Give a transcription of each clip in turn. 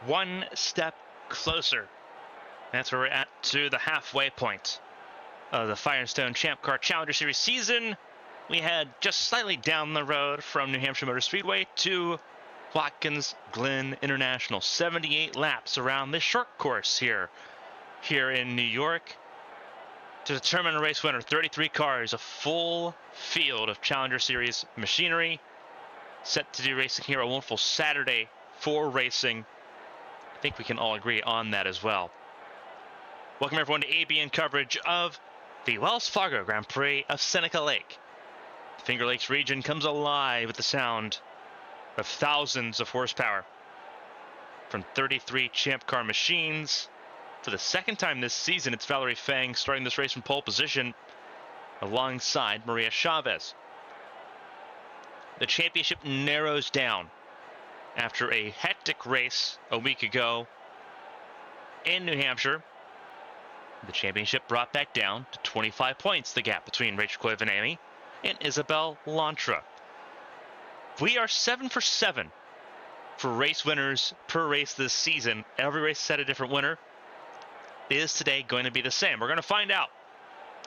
one step closer. That's where we're at, to the halfway point of the Firestone Champ Car Challenger Series season. We head just slightly down the road from New Hampshire Motor Speedway to Watkins Glen International. 78 laps around this short course here in New York to determine a race winner. 33 cars, a full field of Challenger Series machinery set to do racing here. A wonderful Saturday for racing. I think we can all agree on that as well. Welcome everyone to ABN coverage of the Wells Fargo Grand Prix of Seneca Lake. The Finger Lakes region comes alive with the sound of thousands of horsepower from 33 Champ Car machines. For the second time this season, it's Valerie Fang starting this race from pole position alongside Maria Chavez. The championship narrows down after a hectic race a week ago in New Hampshire. The championship brought back down to 25 points, the gap between Rachel Coivinami and Isabel Lantra. We are 7 for 7 for race winners per race this season. Every race set a different winner. Is today going to be the same? We're going to find out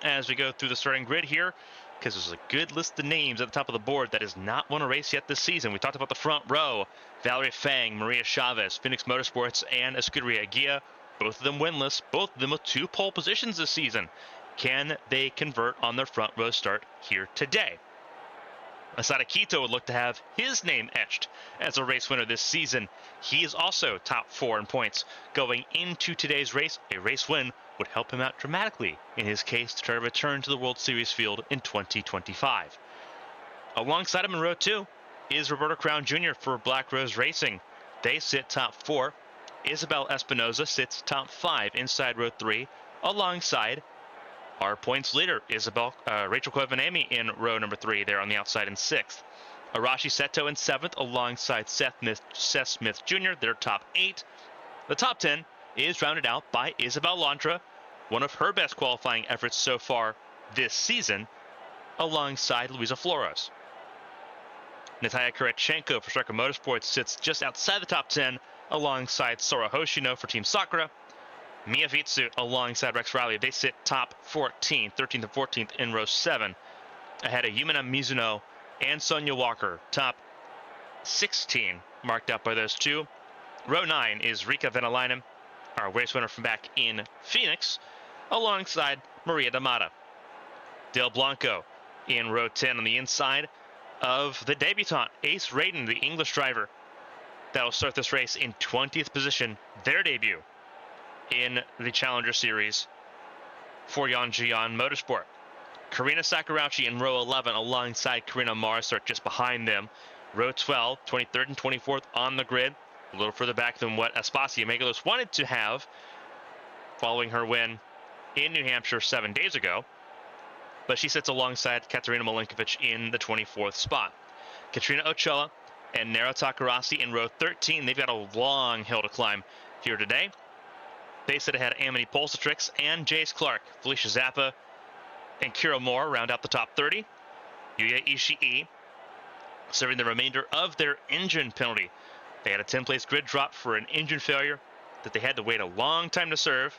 as we go through the starting grid here, because there's a good list of names at the top of the board that has not won a race yet this season. We talked about the front row: Valerie Fang, Maria Chavez, Phoenix Motorsports, and Escuderia Guia. Both of them winless, both of them with 2 pole positions this season. Can they convert on their front row start here today? Asada Quito would look to have his name etched as a race winner this season. He is also top 4 in points going into today's race. A race win would help him out dramatically in his case to try to return to the World Series field in 2025. Alongside him in row 2 is Roberto Crown Jr. for Black Rose Racing. They sit top 4. Isabel Espinoza sits top 5 inside row 3 alongside our points leader, Rachel Coivinami, in row number 3 there on the outside in 6th. Arashi Seto in 7th alongside Seth Smith Jr., their top 8. The top 10 is rounded out by Isabel Lantra, one of her best qualifying efforts so far this season, alongside Luisa Flores. Natalia Kurachenko for Seneca Motorsports sits just outside the top 10 alongside Sora Hoshino for Team Sakura. Mia Vitsu alongside Rex Riley. They sit top 14, 13th and 14th in row 7, ahead of Yumina Mizuno and Sonia Walker, top 16, marked out by those two. Row 9 is Rika Venalainen, our race winner from back in Phoenix, alongside Maria D'Amata. Del Blanco in row 10 on the inside of the debutante, Ace Raiden, the English driver. That'll start this race in 20th position, their debut in the Challenger Series for Yanjian Motorsport. Karina Sakurauchi in row 11 alongside Karina Marsart just behind them. Row 12, 23rd and 24th on the grid, a little further back than what Aspasia Megalos wanted to have following her win in New Hampshire 7 days ago. But she sits alongside Katerina Malenkovic in the 24th spot. Katrina Ochoa and Nara Takarasi in row 13. They've got a long hill to climb here today. They sit ahead of Amity Polsatrix and Jace Clark. Felicia Zappa and Kira Moore round out the top 30. Yuya Ishii serving the remainder of their engine penalty. They had a 10-place grid drop for an engine failure that they had to wait a long time to serve.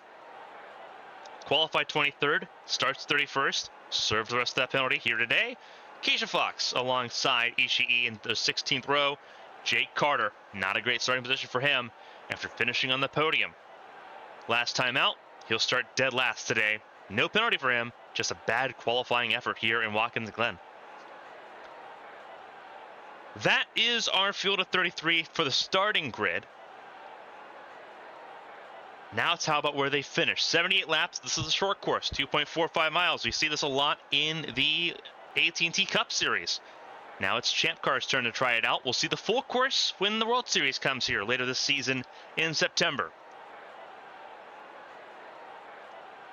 Qualified 23rd, starts 31st, served the rest of that penalty here today. Keisha Fox alongside Ishii in the 16th row. Jake Carter, not a great starting position for him after finishing on the podium. Last time out, he'll start dead last today. No penalty for him, just a bad qualifying effort here in Watkins Glen. That is our field of 33 for the starting grid. Now it's how about where they finish. 78 laps. This is a short course, 2.45 miles. We see this a lot in the AT&T Cup Series. Now it's Champ Car's turn to try it out. We'll see the full course when the World Series comes here later this season in September.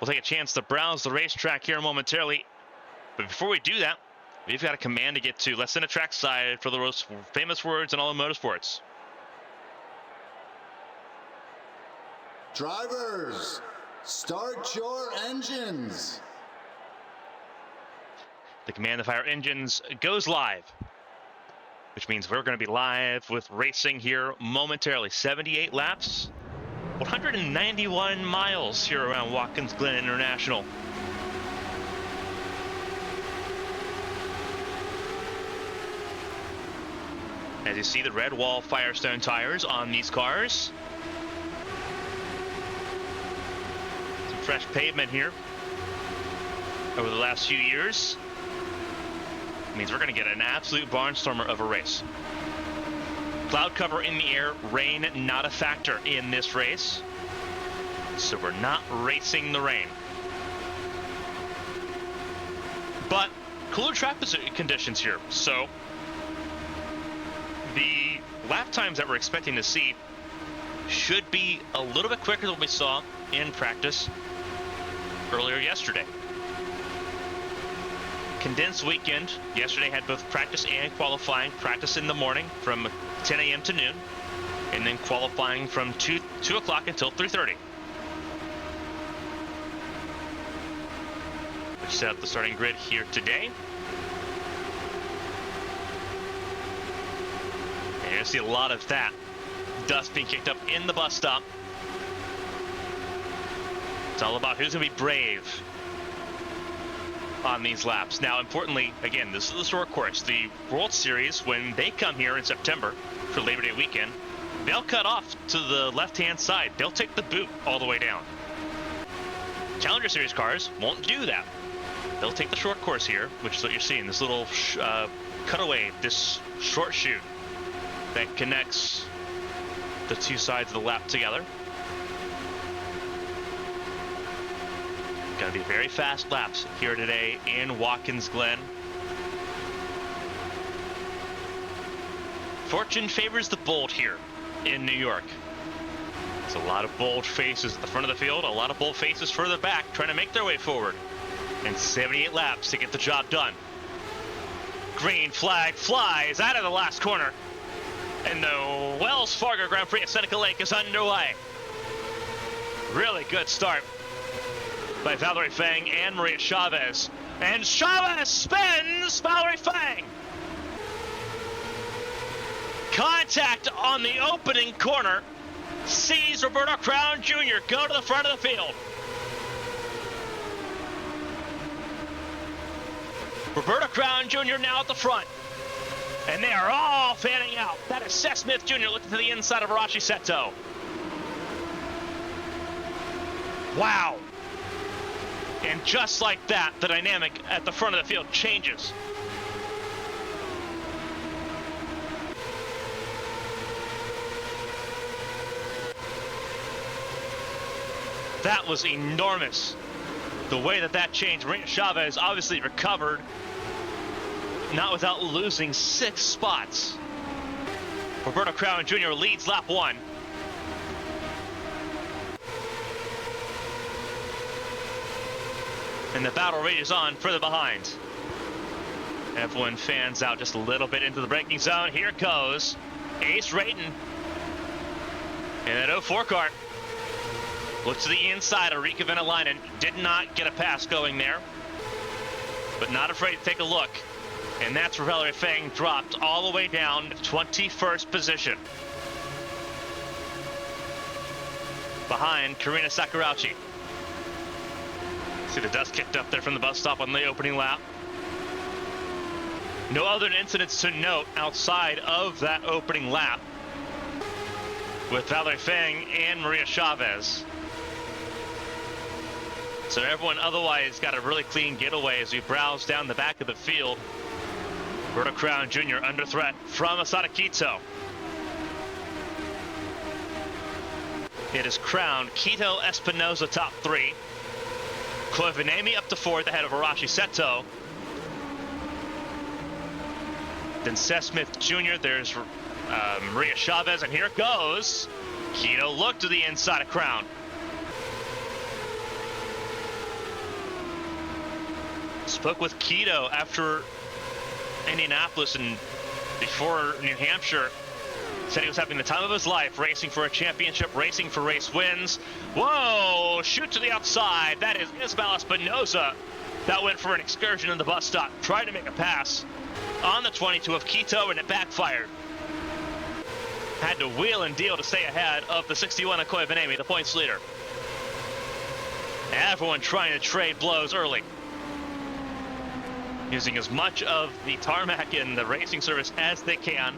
We'll take a chance to browse the racetrack here momentarily. But before we do that, we've got a command to get to. Let's send a trackside for the most famous words in all of motorsports. Drivers, start your engines. The command to fire engines goes live. which means we're going to be live with racing here momentarily. 78 laps, 191 miles here around Watkins Glen International. As you see, the red wall Firestone tires on these cars. Some fresh pavement here over the last few years. Means we're going to get an absolute barnstormer of a race. Cloud cover in the air, rain not a factor in this race. So we're not racing the rain. But cooler track conditions here, so the lap times that we're expecting to see should be a little bit quicker than we saw in practice earlier yesterday. Condensed weekend. Yesterday had both practice and qualifying. Practice in the morning from 10 a.m. to noon, and then qualifying from 2 o'clock until 3:30. Which set up the starting grid here today. And you're going to see a lot of that dust being kicked up in the bus stop. It's all about who's going to be brave on these laps. Now, importantly, again, this is the short course. The World Series, when they come here in September for Labor Day weekend, they'll cut off to the left-hand side. They'll take the boot all the way down. Challenger Series cars won't do that. They'll take the short course here, which is what you're seeing, this little cutaway, this short chute that connects the two sides of the lap together. Going to be very fast laps here today in Watkins Glen. Fortune favors the bold here in New York. There's a lot of bold faces at the front of the field, a lot of bold faces further back trying to make their way forward. And 78 laps to get the job done. Green flag flies out of the last corner. And the Wells Fargo Grand Prix at Seneca Lake is underway. Really good start by Valerie Fang and Maria Chavez. And Chavez spins Valerie Fang. Contact on the opening corner. Sees Roberto Crown Jr. go to the front of the field. Roberto Crown Jr. now at the front. And they are all fanning out. That is Seth Smith Jr. looking to the inside of Arashi Seto. Wow. And just like that, the dynamic at the front of the field changes. That was enormous. The way that changed. Maria Chavez obviously recovered, not without losing 6 spots. Roberto Crown Jr. leads lap 1. And the battle rages on further behind. Everyone fans out just a little bit into the braking zone. Here goes Ace Rayton in that 04 car. Looks to the inside of Rika Venäläinen. Did not get a pass going there, but not afraid to take a look. And that's where Valerie Fang dropped all the way down to 21st position. Behind Karina Sakurauchi. See the dust kicked up there from the bus stop on the opening lap. No other incidents to note outside of that opening lap with Valerie Fang and Maria Chavez. So everyone otherwise got a really clean getaway as we browse down the back of the field. Roberto Crown Jr. under threat from Asada Quito. It is Crown, Quito, Espinoza top 3. Chloe Vanemi up to 4th ahead of Arashi Seto. Then Seth Smith Jr. There's Maria Chavez, and here it goes. Quito looked to the inside of Crown. Spoke with Quito after Indianapolis and before New Hampshire. Said he was having the time of his life, racing for a championship, racing for race wins. Whoa, shoot to the outside. That is Isabel Espinoza. That went for an excursion in the bus stop. Tried to make a pass on the 22 of Quito, and it backfired. Had to wheel and deal to stay ahead of the 61 of Koivanemi, the points leader. Everyone trying to trade blows early, using as much of the tarmac and the racing surface as they can.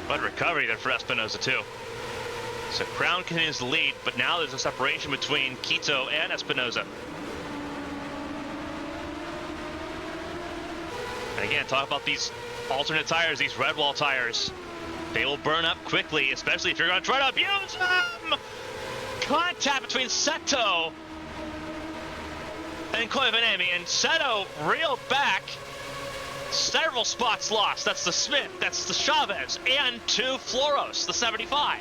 But recovery there for Espinosa too. So Crown continues to lead, but now there's a separation between Quito and Espinosa. And again, talk about these alternate tires, these red wall tires. They will burn up quickly, especially if you're going to try to abuse them. Contact between Seto and Koivanemi, and Seto reeled back. Several spots lost. That's the Smith, that's the Chavez, and to Floros, the 75.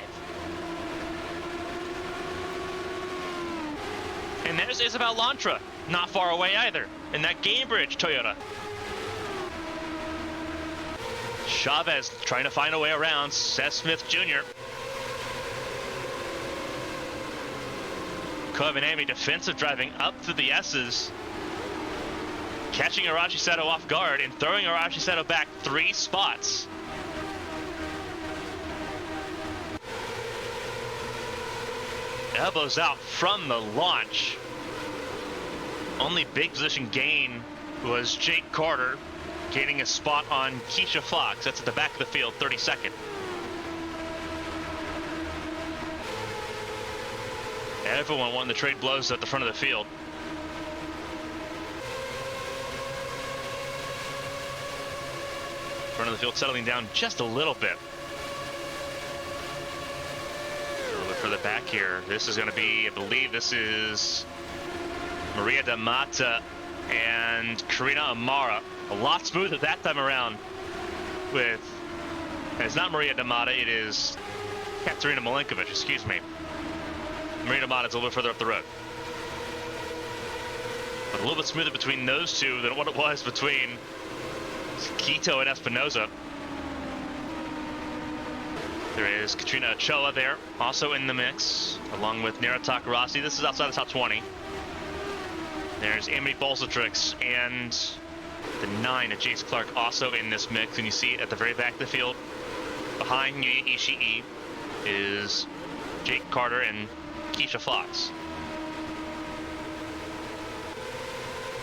And there's Isabel Lantra, not far away either, in that Gamebridge Toyota. Chavez trying to find a way around Seth Smith Jr. Koivanemi defensive driving up through the S's, catching Arashi Seto off guard and throwing Arashi Seto back 3 spots. Elbows out from the launch. Only big position gain was Jake Carter, gaining a spot on Keisha Fox. That's at the back of the field, 32nd. Everyone wanting to trade blows at the front of the field. Front of the field settling down just a little bit. A little bit further back here. This is going to be, I believe this is Maria da Mata and Karina Amara. A lot smoother that time around with, and it's not Maria da Mata, it is Katerina Milenkovic, excuse me. Maria da Mata is a little bit further up the road. But a little bit smoother between those two than what it was between Quito and Espinosa. There is Katrina Ochoa there, also in the mix, along with Nera Takarasi. This is outside the top 20. There's Amity Bolsatrix and the 9 of Jace Clark also in this mix. And you see it at the very back of the field, behind Yuya Ishii, is Jake Carter and Keisha Fox.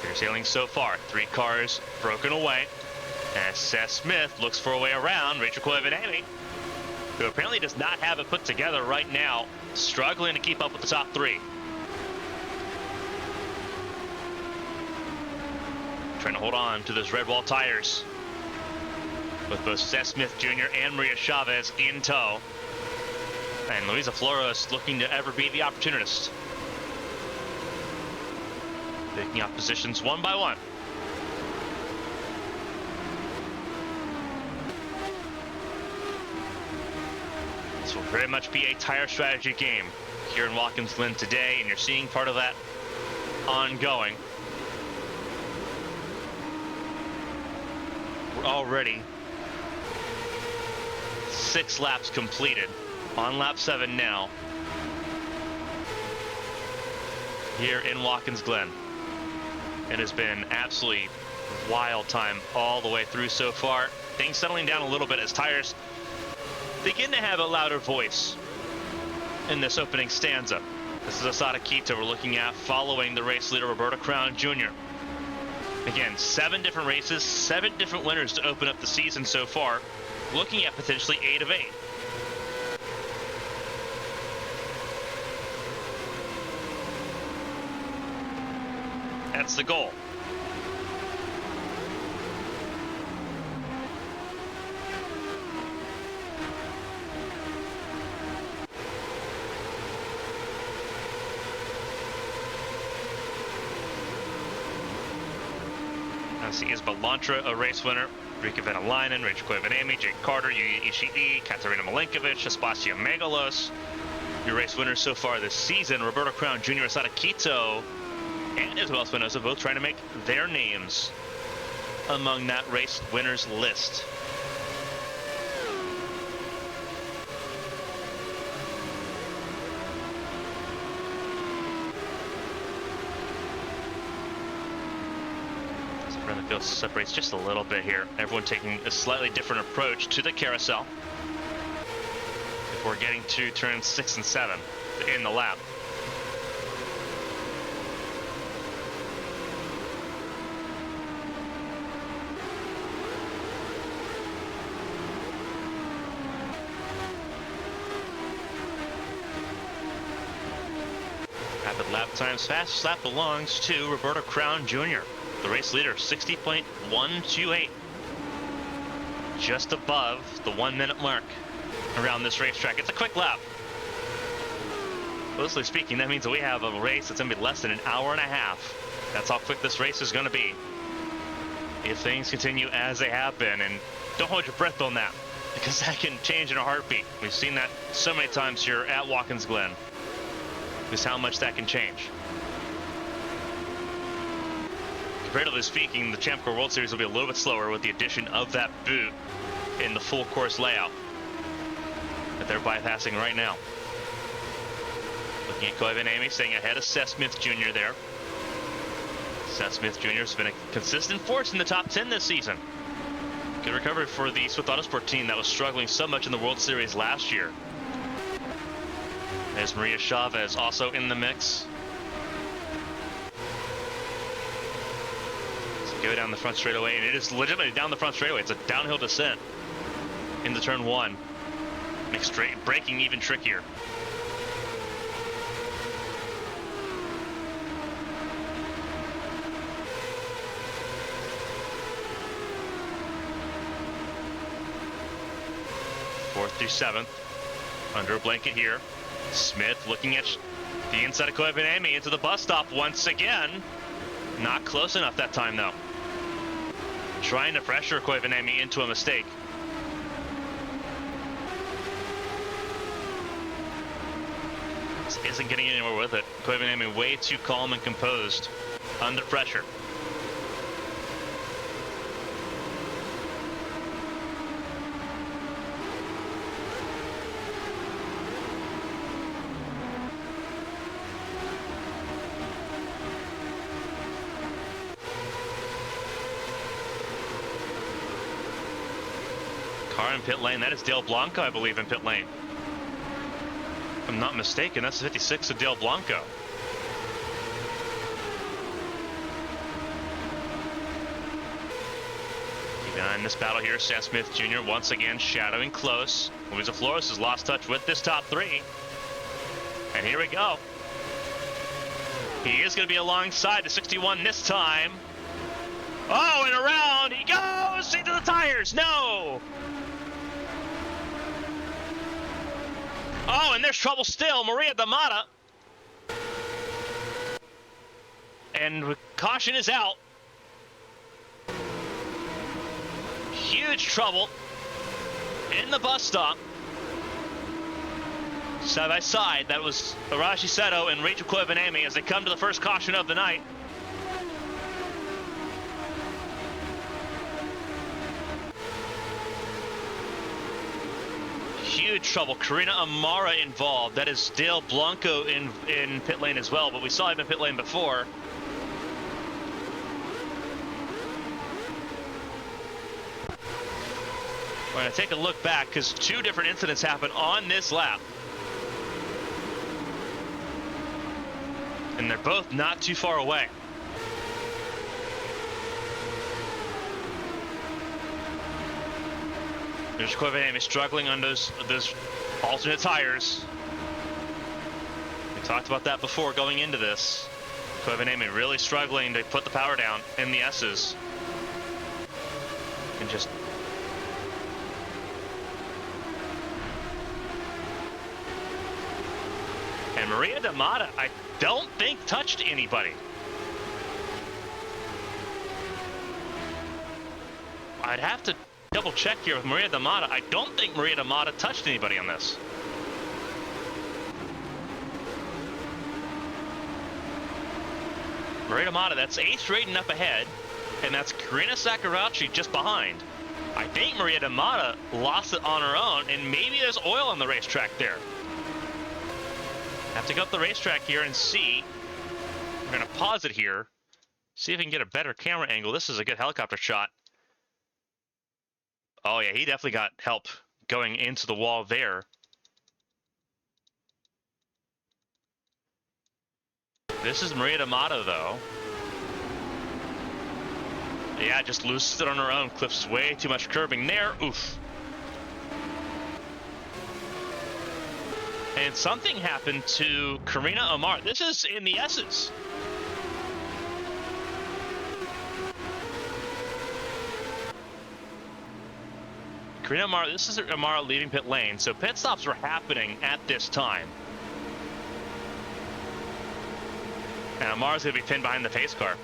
They're sailing so far. 3 cars broken away. As Seth Smith looks for a way around Rachel Koivanemi, who apparently does not have it put together right now, struggling to keep up with the top 3. Trying to hold on to those red wall tires, with both Seth Smith Jr. and Maria Chavez in tow. And Luisa Flores looking to ever be the opportunist, picking up positions one by one. This will very much be a tire strategy game here in Watkins Glen today, and you're seeing part of that ongoing. We're already 6 laps completed, on lap 7 now, here in Watkins Glen. It has been absolutely wild time all the way through so far. Things settling down a little bit as tires begin to have a louder voice in this opening stanza. This is Asada Quito we're looking at, following the race leader Roberto Crown Jr. Again, 7 different races, 7 different winners to open up the season so far, looking at potentially 8 of 8. That's the goal. See Isabel Lantra, a race winner, Rika Venalainen, Rachel Koivanemi, Jake Carter, Yuya Ishii, Katerina Milenkovic, Aspasia Megalos. Your race winners so far this season, Roberto Crown Jr., Asada Quito, and Isabel Espinosa, both trying to make their names among that race winners list. Around the field separates just a little bit here. Everyone taking a slightly different approach to the carousel before getting to turns 6 and 7 in the lap. Rapid lap times. Fastest lap belongs to Roberto Crown Jr., the race leader, 60.128. Just above the 1 minute mark around this racetrack. It's a quick lap. Loosely speaking, that means that we have a race that's going to be less than an hour and a half. That's how quick this race is going to be, if things continue as they have been. And don't hold your breath on that, because that can change in a heartbeat. We've seen that so many times here at Watkins Glen, just how much that can change. Comparatively speaking, the Champ Car World Series will be a little bit slower with the addition of that boot in the full course layout that they're bypassing right now. Looking at Koivu staying ahead of Seth Smith Jr. there. Seth Smith Jr. has been a consistent force in the top 10 this season. Good recovery for the Swift Autosport team that was struggling so much in the World Series last year. There's Maria Chavez also in the mix. Go down the front straightaway, and it is legitimately down the front straightaway. It's a downhill descent into turn 1. Makes braking even trickier. Fourth through 7th, under a blanket here. Smith looking at the inside of Koivu into the bus stop once again. Not close enough that time, though. Trying to pressure Koivu into a mistake. This isn't getting anywhere with it. Koivu way too calm and composed under pressure. Car in pit lane. That is Dale Blanco, I believe, in pit lane. If I'm not mistaken, that's the 56 of Dale Blanco. In this battle here, Seth Smith Jr. once again shadowing close. Luis Flores has lost touch with this top 3. And here we go. He is going to be alongside the 61 this time. Oh, and around he goes into the tires. No. Oh, and there's trouble still. Maria D'Amata. And caution is out. Huge trouble in the bus stop. Side by side, that was Arashi Seto and Rachel Koivu as they come to the first caution of the night. Huge trouble. Karina Amara involved. That is Dale Blanco in pit lane as well, but we saw him in pit lane before. We're going to take a look back because 2 different incidents happened on this lap. And they're both not too far away. There's Koivu struggling on those alternate tires. We talked about that before going into this. Koivu really struggling to put the power down in the S's. And just and Maria D'Amata, I don't think touched anybody. I'd have to double check here with Maria D'Amata. I don't think Maria D'Amata touched anybody on this. Maria D'Amata, that's Ace Raiden up ahead, and that's Karina Sakurauchi just behind. I think Maria D'Amata lost it on her own, and maybe there's oil on the racetrack there. Have to go up the racetrack here and see. We're going to pause it here See if we can get a better camera angle. This is a good helicopter shot. Oh yeah, he definitely got help going into the wall there. This is Maria D'Amato, though. Yeah, just loosed it on her own. Cliff's way too much curving there. Oof. And something happened to Karina Amar. This is in the S's. Karina Amar, this is Amar leaving pit lane. So pit stops were happening at this time. And Amar's going to be pinned behind the pace car.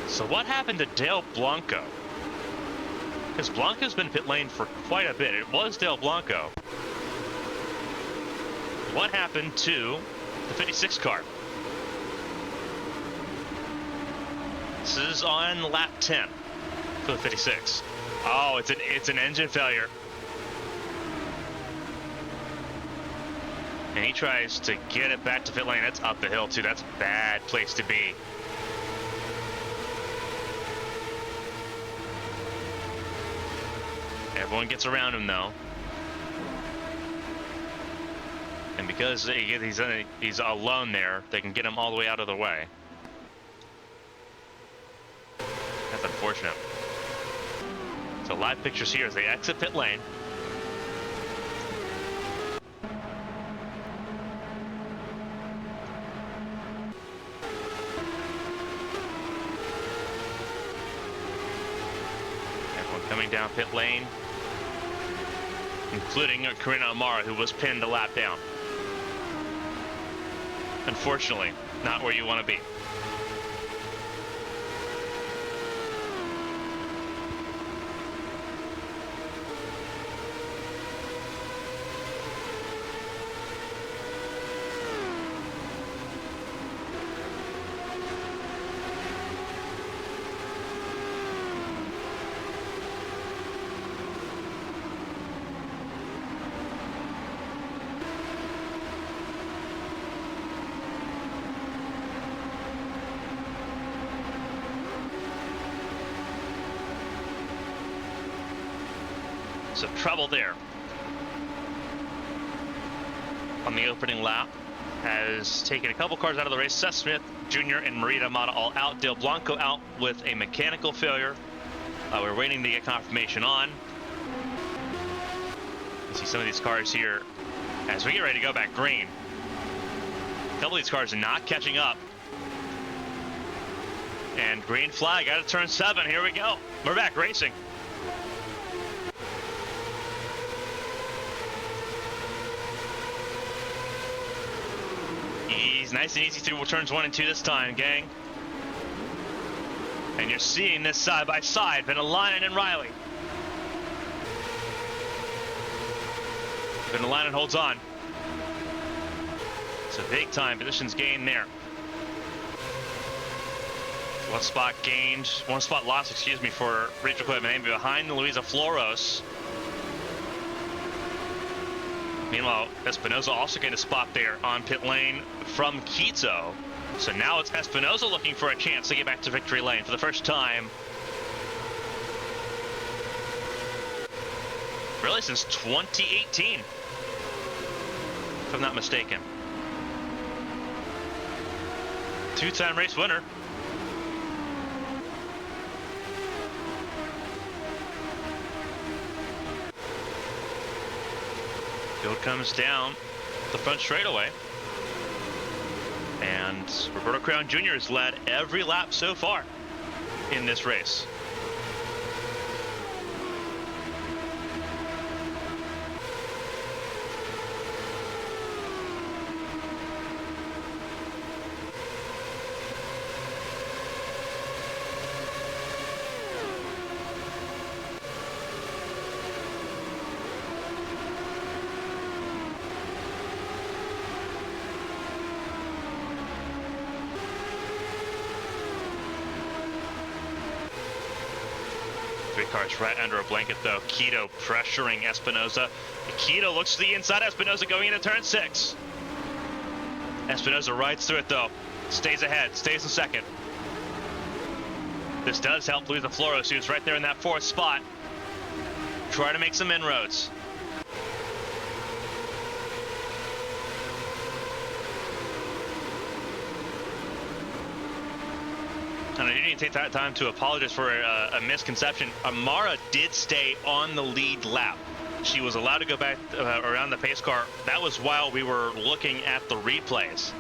So what happened to Dale Blanco? Because Blanco's been pit lane for quite a bit. It was Dale Blanco. What happened to the 56 car? This is on lap 10 for the 56. Oh, it's an engine failure. And he tries to get it back to pit lane. That's up the hill too. That's a bad place to be. Everyone gets around him though. And because he's alone there, they can get him all the way out of the way. That's unfortunate. So live pictures here as they exit pit lane. Everyone coming down pit lane, including Karina Amara, who was pinned a lap down. Unfortunately, not where you want to be. Some trouble there on the opening lap. Has taken a couple cars out of the race. Seth Smith Jr. and Maria D'Amato all out. Dale Blanco out with a mechanical failure. We're waiting to get confirmation on. You see some of these cars here as we get ready to go back green. A couple of these cars are not catching up. And green flag out of turn 7. Here we go. We're back racing. Nice and easy through turns 1 and 2 this time, gang. And you're seeing this side by side, Venelainen and Riley. Venelainen holds on. It's a big time positions gained there. One spot lost, excuse me, for Rachel Coyman behind Luisa Floros. Meanwhile, Espinosa also getting a spot there on pit lane from Quito. So now it's Espinosa looking for a chance to get back to victory lane for the first time. Really since 2018, if I'm not mistaken. Two-time race winner. Field comes down the front straightaway. And Roberto Crown Jr. has led every lap so far in this race. car's right under a blanket, though. Quito pressuring Espinoza. Quito looks to the inside. Espinoza going into turn 6. Espinoza rides through it, though. Stays ahead. Stays in second. This does help Luis Floros, who's right there in that 4th spot. Try to make some inroads. And I do need to take that time to apologize for a misconception. Amara did stay on the lead lap. She was allowed to go back around the pace car. That was while we were looking at the replays.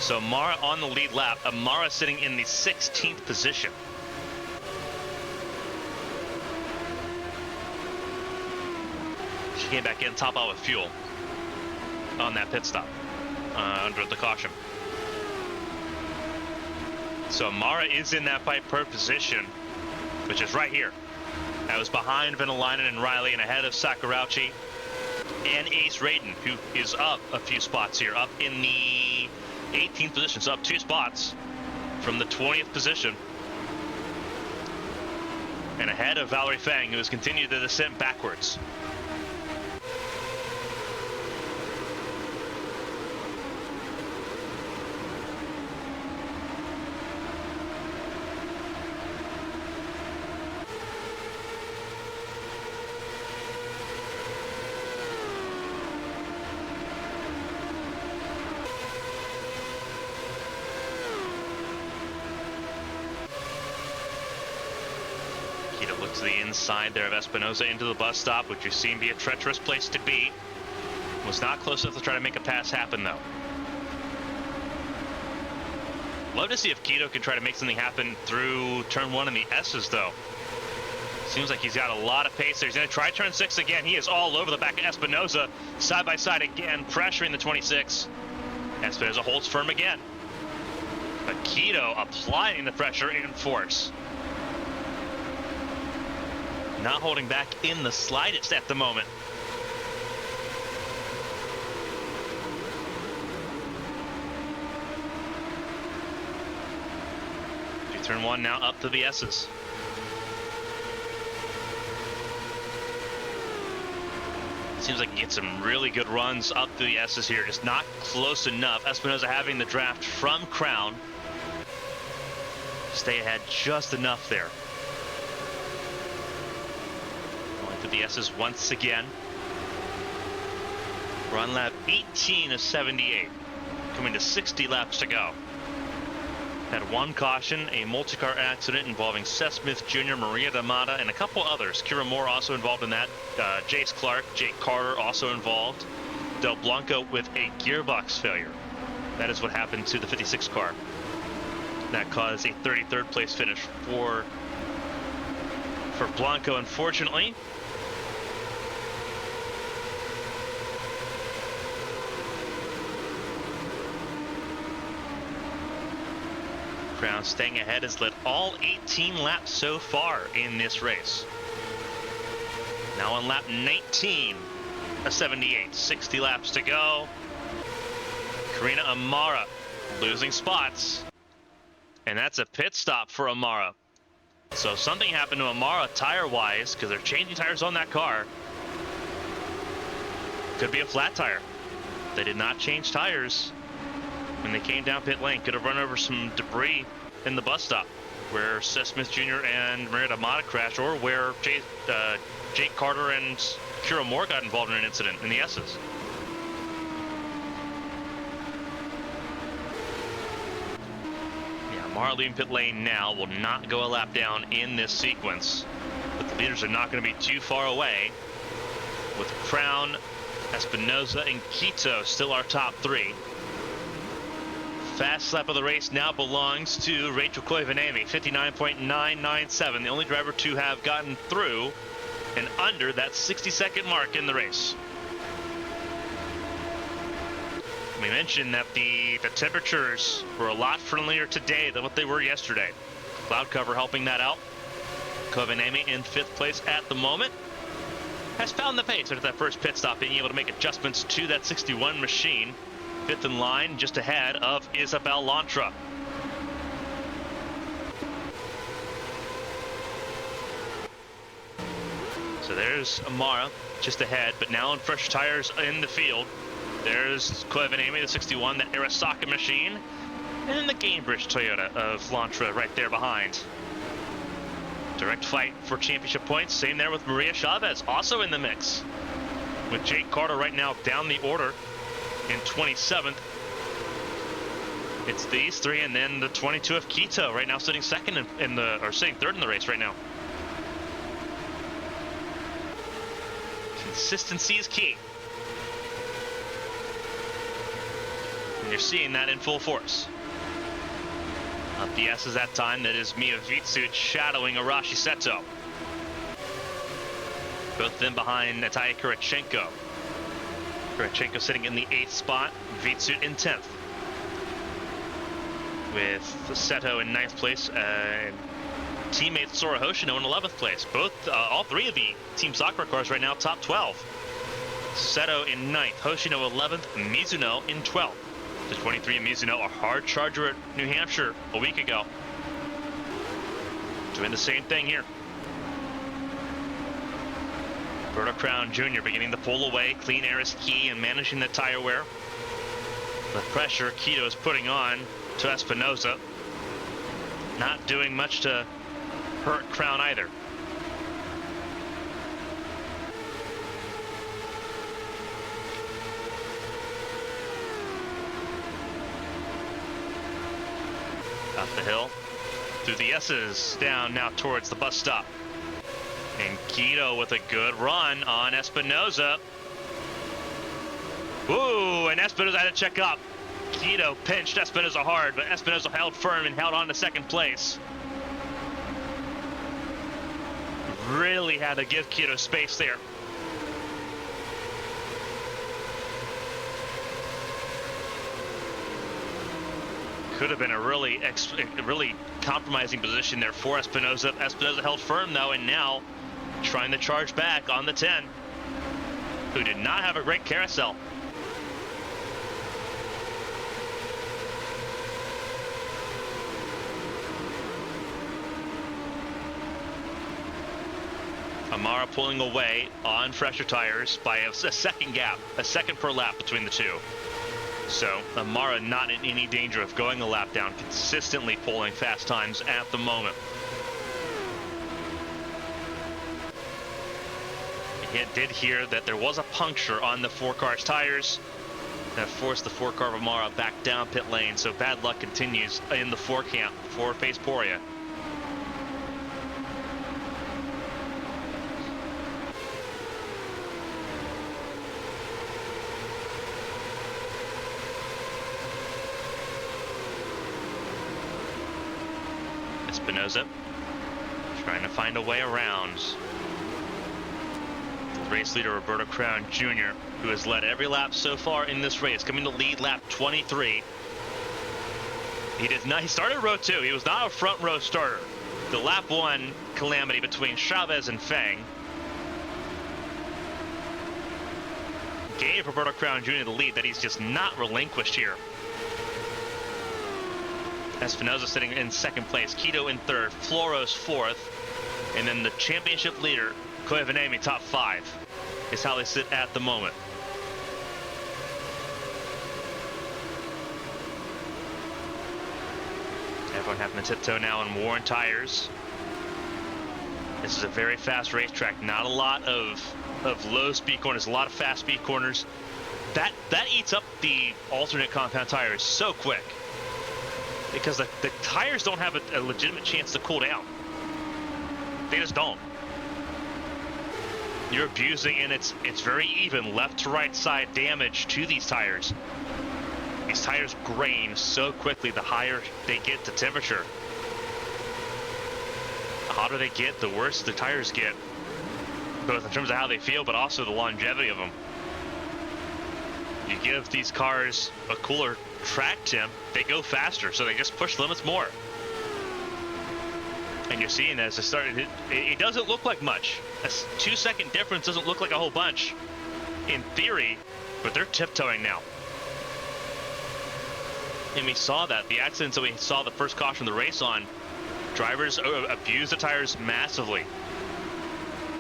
So Amara on the lead lap. Amara sitting in the 16th position. She came back in, top out with fuel on that pit stop. Under the caution. So Mara is in that fight per position, which is right here. That was behind Venalainen and Riley and ahead of Sakurauchi and Ace Raiden, who is up a few spots here, up in the 18th position, so up 2 spots from the 20th position. And ahead of Valerie Fang, who has continued the descent backwards. To the inside there of Espinoza into the bus stop, which you seem to be a treacherous place to be. Was not close enough to try to make a pass happen, though. Love to see if Quito can try to make something happen through turn 1 in the S's, though. Seems like he's got a lot of pace there. He's going to try turn 6 again. He is all over the back of Espinoza, side by side again, pressuring the 26. Espinoza holds firm again. But Quito applying the pressure in force. Not holding back in the slightest at the moment. Turn 1 now up to the S's. Seems like he gets some really good runs up to the S's here. Just not close enough. Espinoza having the draft from Crown. Stay ahead just enough there. To the S's once again. We're on lap 18 of 78. Coming to 60 laps to go. Had 1 caution, a multi-car accident involving Seth Smith Jr., Maria D'Amata, and a couple others. Kira Moore also involved in that. Jace Clark, Jake Carter also involved. Del Blanco with a gearbox failure. That is what happened to the 56 car. That caused a 33rd place finish for Blanco, unfortunately. Crown staying ahead has led all 18 laps so far in this race. Now on lap 19 of 78, 60 laps to go. Karina Amara losing spots, and that's a pit stop for Amara. So something happened to Amara tire-wise, because they're changing tires on that car. Could be a flat tire. They did not change tires when they came down pit lane. Could have run over some debris in the bus stop where Seth Smith Jr. and Maria D'Amata crashed, or where Jake Carter and Kira Moore got involved in an incident in the S's. Yeah, Amara leaving pit lane now, will not go a lap down in this sequence. But the leaders are not going to be too far away, with Crown, Espinoza, and Quito still our top 3. Fast lap of the race now belongs to Rachel Koivuniemen, 59.997, the only driver to have gotten through and under that 60-second mark in the race. We mentioned that the temperatures were a lot friendlier today than what they were yesterday. Cloud cover helping that out. Koivuniemen in 5th place at the moment. Has found the pace at that first pit stop, being able to make adjustments to that 61 machine. 5th in line, just ahead of Isabel Lantra. So there's Amara just ahead, but now on fresh tires in the field. There's Koivanemi, the 61, that Arasaka machine, and then the Gainbridge Toyota of Lantra right there behind. Direct fight for championship points. Same there with Maria Chavez, also in the mix. With Jake Carter right now down the order in 27th. It's these three, and then the 22 of Quito right now sitting second sitting third in the race right now. Consistency is key. And you're seeing that in full force. Up the S's that time, that is Mia Vitsut shadowing Arashi Seto. Both of them behind Natalia Kurachenko. Kurachenko sitting in the 8th spot, Vitsut in 10th. With Seto in 9th place, and teammate Sora Hoshino in 11th place. All three of the Team Sakura cars right now top 12. Seto in 9th, Hoshino 11th, Mizuno in 12th. The 23 of Mizuno, a hard charger at New Hampshire a week ago. Doing the same thing here. Roberto Crown Jr. beginning to pull away. Clean air is key and managing the tire wear. The pressure Quito is putting on to Espinoza. Not doing much to hurt Crown either. Up the hill, through the S's, down now towards the bus stop. And Quito with a good run on Espinoza. Ooh, and Espinoza had to check up. Quito pinched Espinoza hard, but Espinoza held firm and held on to second place. Really had to give Quito space there. Could have been a really compromising position there for Espinoza. Espinoza held firm though, and now trying to charge back on the 10, who did not have a great carousel. Amara pulling away on fresher tires by a second gap, a second per lap between the two. So Amara not in any danger of going a lap down, consistently pulling fast times at the moment. It did hear that there was a puncture on the 4 cars tires that forced the 4 car of Amara back down pit lane, so bad luck continues in the 4 camp for Faceporia. Espinoza trying to find a way around. Race leader Roberto Crown Jr., who has led every lap so far in this race, coming to lead lap 23. He started row 2. He was not a front row starter. The lap 1 calamity between Chavez and Fang gave Roberto Crown Jr. the lead that he's just not relinquished here. Espinoza sitting in 2nd place, Quito in 3rd, Floros 4th, and then the championship leader, Koivanemi, top 5, is how they sit at the moment. Everyone having to tiptoe now on worn tires. This is a very fast racetrack, not a lot of low speed corners, a lot of fast speed corners. That eats up the alternate compound tires so quick, because the tires don't have a legitimate chance to cool down. They just don't. You're abusing, and it's very even left to right side damage to these tires. These tires grain so quickly the higher they get to temperature. The hotter they get, the worse the tires get, both in terms of how they feel, but also the longevity of them. You give these cars a cooler track temp, they go faster, so they just push limits more. And you're seeing that as it started, it doesn't look like much. A 2-second difference doesn't look like a whole bunch in theory, but they're tiptoeing now. And we saw that, the accidents that we saw the first caution of the race on, drivers abuse the tires massively.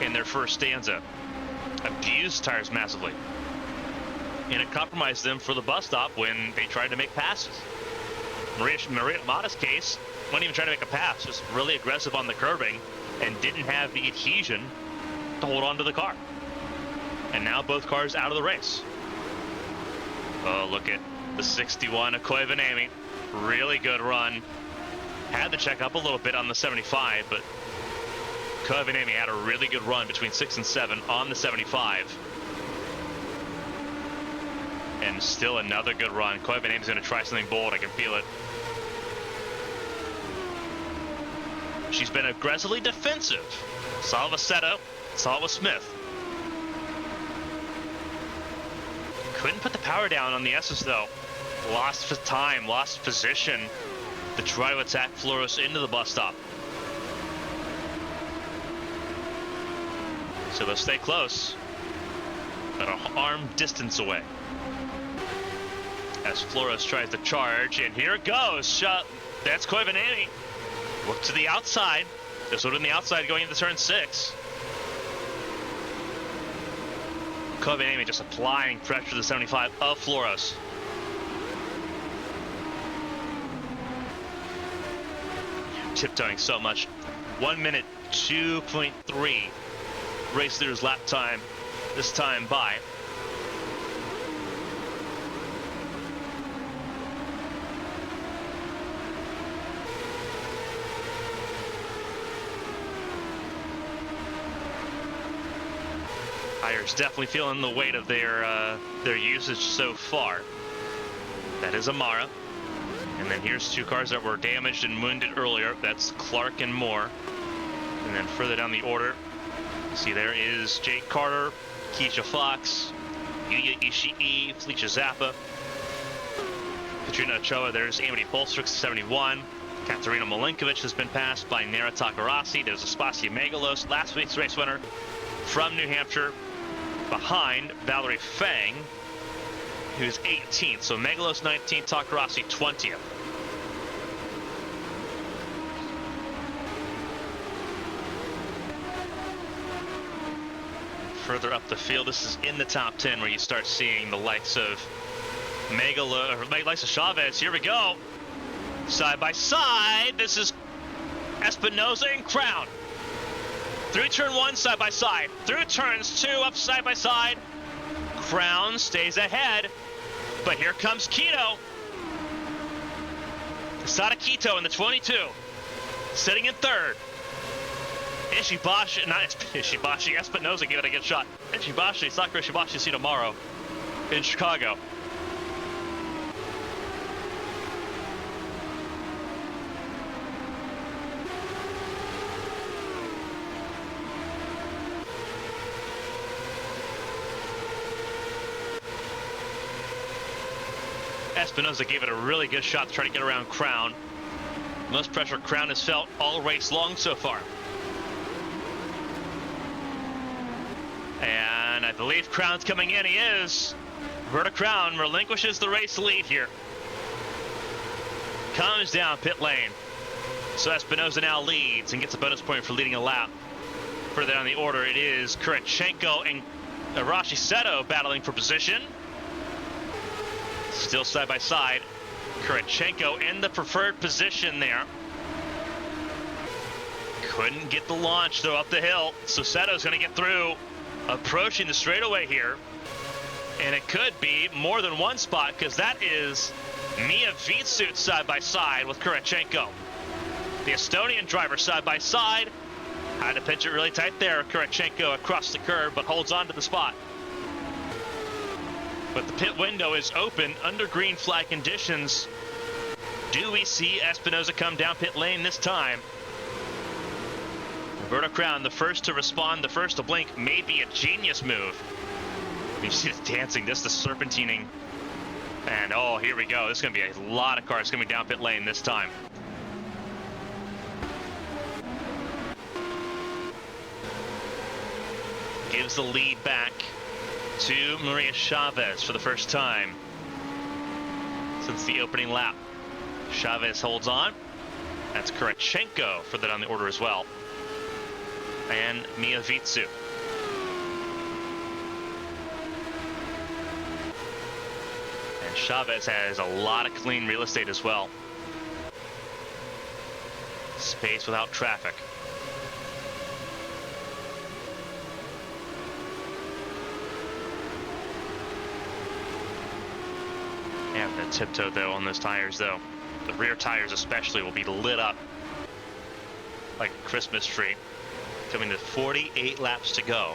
in their first stanza. Abused tires massively. And it compromised them for the bus stop when they tried to make passes. Maria Mata's case, wasn't even trying to make a pass, just really aggressive on the curbing and didn't have the adhesion to hold on to the car. And now both cars out of the race. Oh, look at the 61 of Koivuniemen. Really good run. Had to check up a little bit on the 75, but Koivuniemen had a really good run between 6 and 7 on the 75. And still another good run. Koivuniemen's going to try something bold. I can feel it. She's been aggressively defensive. Saw it with Seto. Saw it with Smith. Couldn't put the power down on the S's though. Lost time, lost position to try to attack Flores into the bus stop. So they'll stay close, but an arm distance away. As Flores tries to charge, and here it goes. That's Koivuniemen. Look to the outside. This would have been the outside going into turn 6. Koivuniemen just applying pressure to the 75 of Flores. Tiptoeing so much. 1 minute 2.3 race leader's lap time this time by. Tires definitely feeling the weight of their usage so far. That is Amara. And then here's two cars that were damaged and wounded earlier. That's Clark and Moore. And then further down the order, see there is Jake Carter, Keisha Fox, Yuya Ishii, Felicia Zappa, Katrina Ochoa. There's Amity Bolstrix, 71. Katerina Milinkovic has been passed by Nara Takarasi. There's Aspasia Megalos, last week's race winner from New Hampshire, behind Valerie Fang, who's 18th. So Megalos 19th, Takarasi 20th. Further up the field, this is in the top 10 where you start seeing the likes of likes of Chavez. Here we go. Side by side. This is Espinosa and Crown. Through turn 1, side by side. Through turns 2, up side by side. Crown stays ahead. But here comes Quito. Sada Quito in the 22. Sitting in third. Espinosa gave it a good shot. Sakura Ishibashi, see tomorrow in Chicago. Espinosa gave it a really good shot to try to get around Crown. Most pressure Crown has felt all race long so far. And I believe Crown's coming in. He is. Roberta Crown relinquishes the race lead here. Comes down pit lane. So Espinosa now leads and gets a bonus point for leading a lap. Further down the order, it is Kurachenko and Arashi Seto battling for position. Still side by side. Kurachenko in the preferred position there. Couldn't get the launch though up the hill. So Seto's going to get through. Approaching the straightaway here. And it could be more than one spot because that is Mia Vitsut side by side with Kurachenko. The Estonian driver side by side. Had to pinch it really tight there. Kurachenko across the curb but holds on to the spot. But the pit window is open under green flag conditions. Do we see Espinosa come down pit lane this time? Roberta Crown, the first to respond, the first to blink, may be a genius move. You see the dancing, this the serpentining. And oh, here we go. This is going to be a lot of cars coming down pit lane this time. Gives the lead back to Maria Chavez for the first time since the opening lap. Chavez holds on. That's Kurachenko further down the order as well. and Miavitsu. And Chavez has a lot of clean real estate as well. Space without traffic. Yeah, the tiptoe though on those tires though. The rear tires especially will be lit up like a Christmas tree. Coming to 48 laps to go.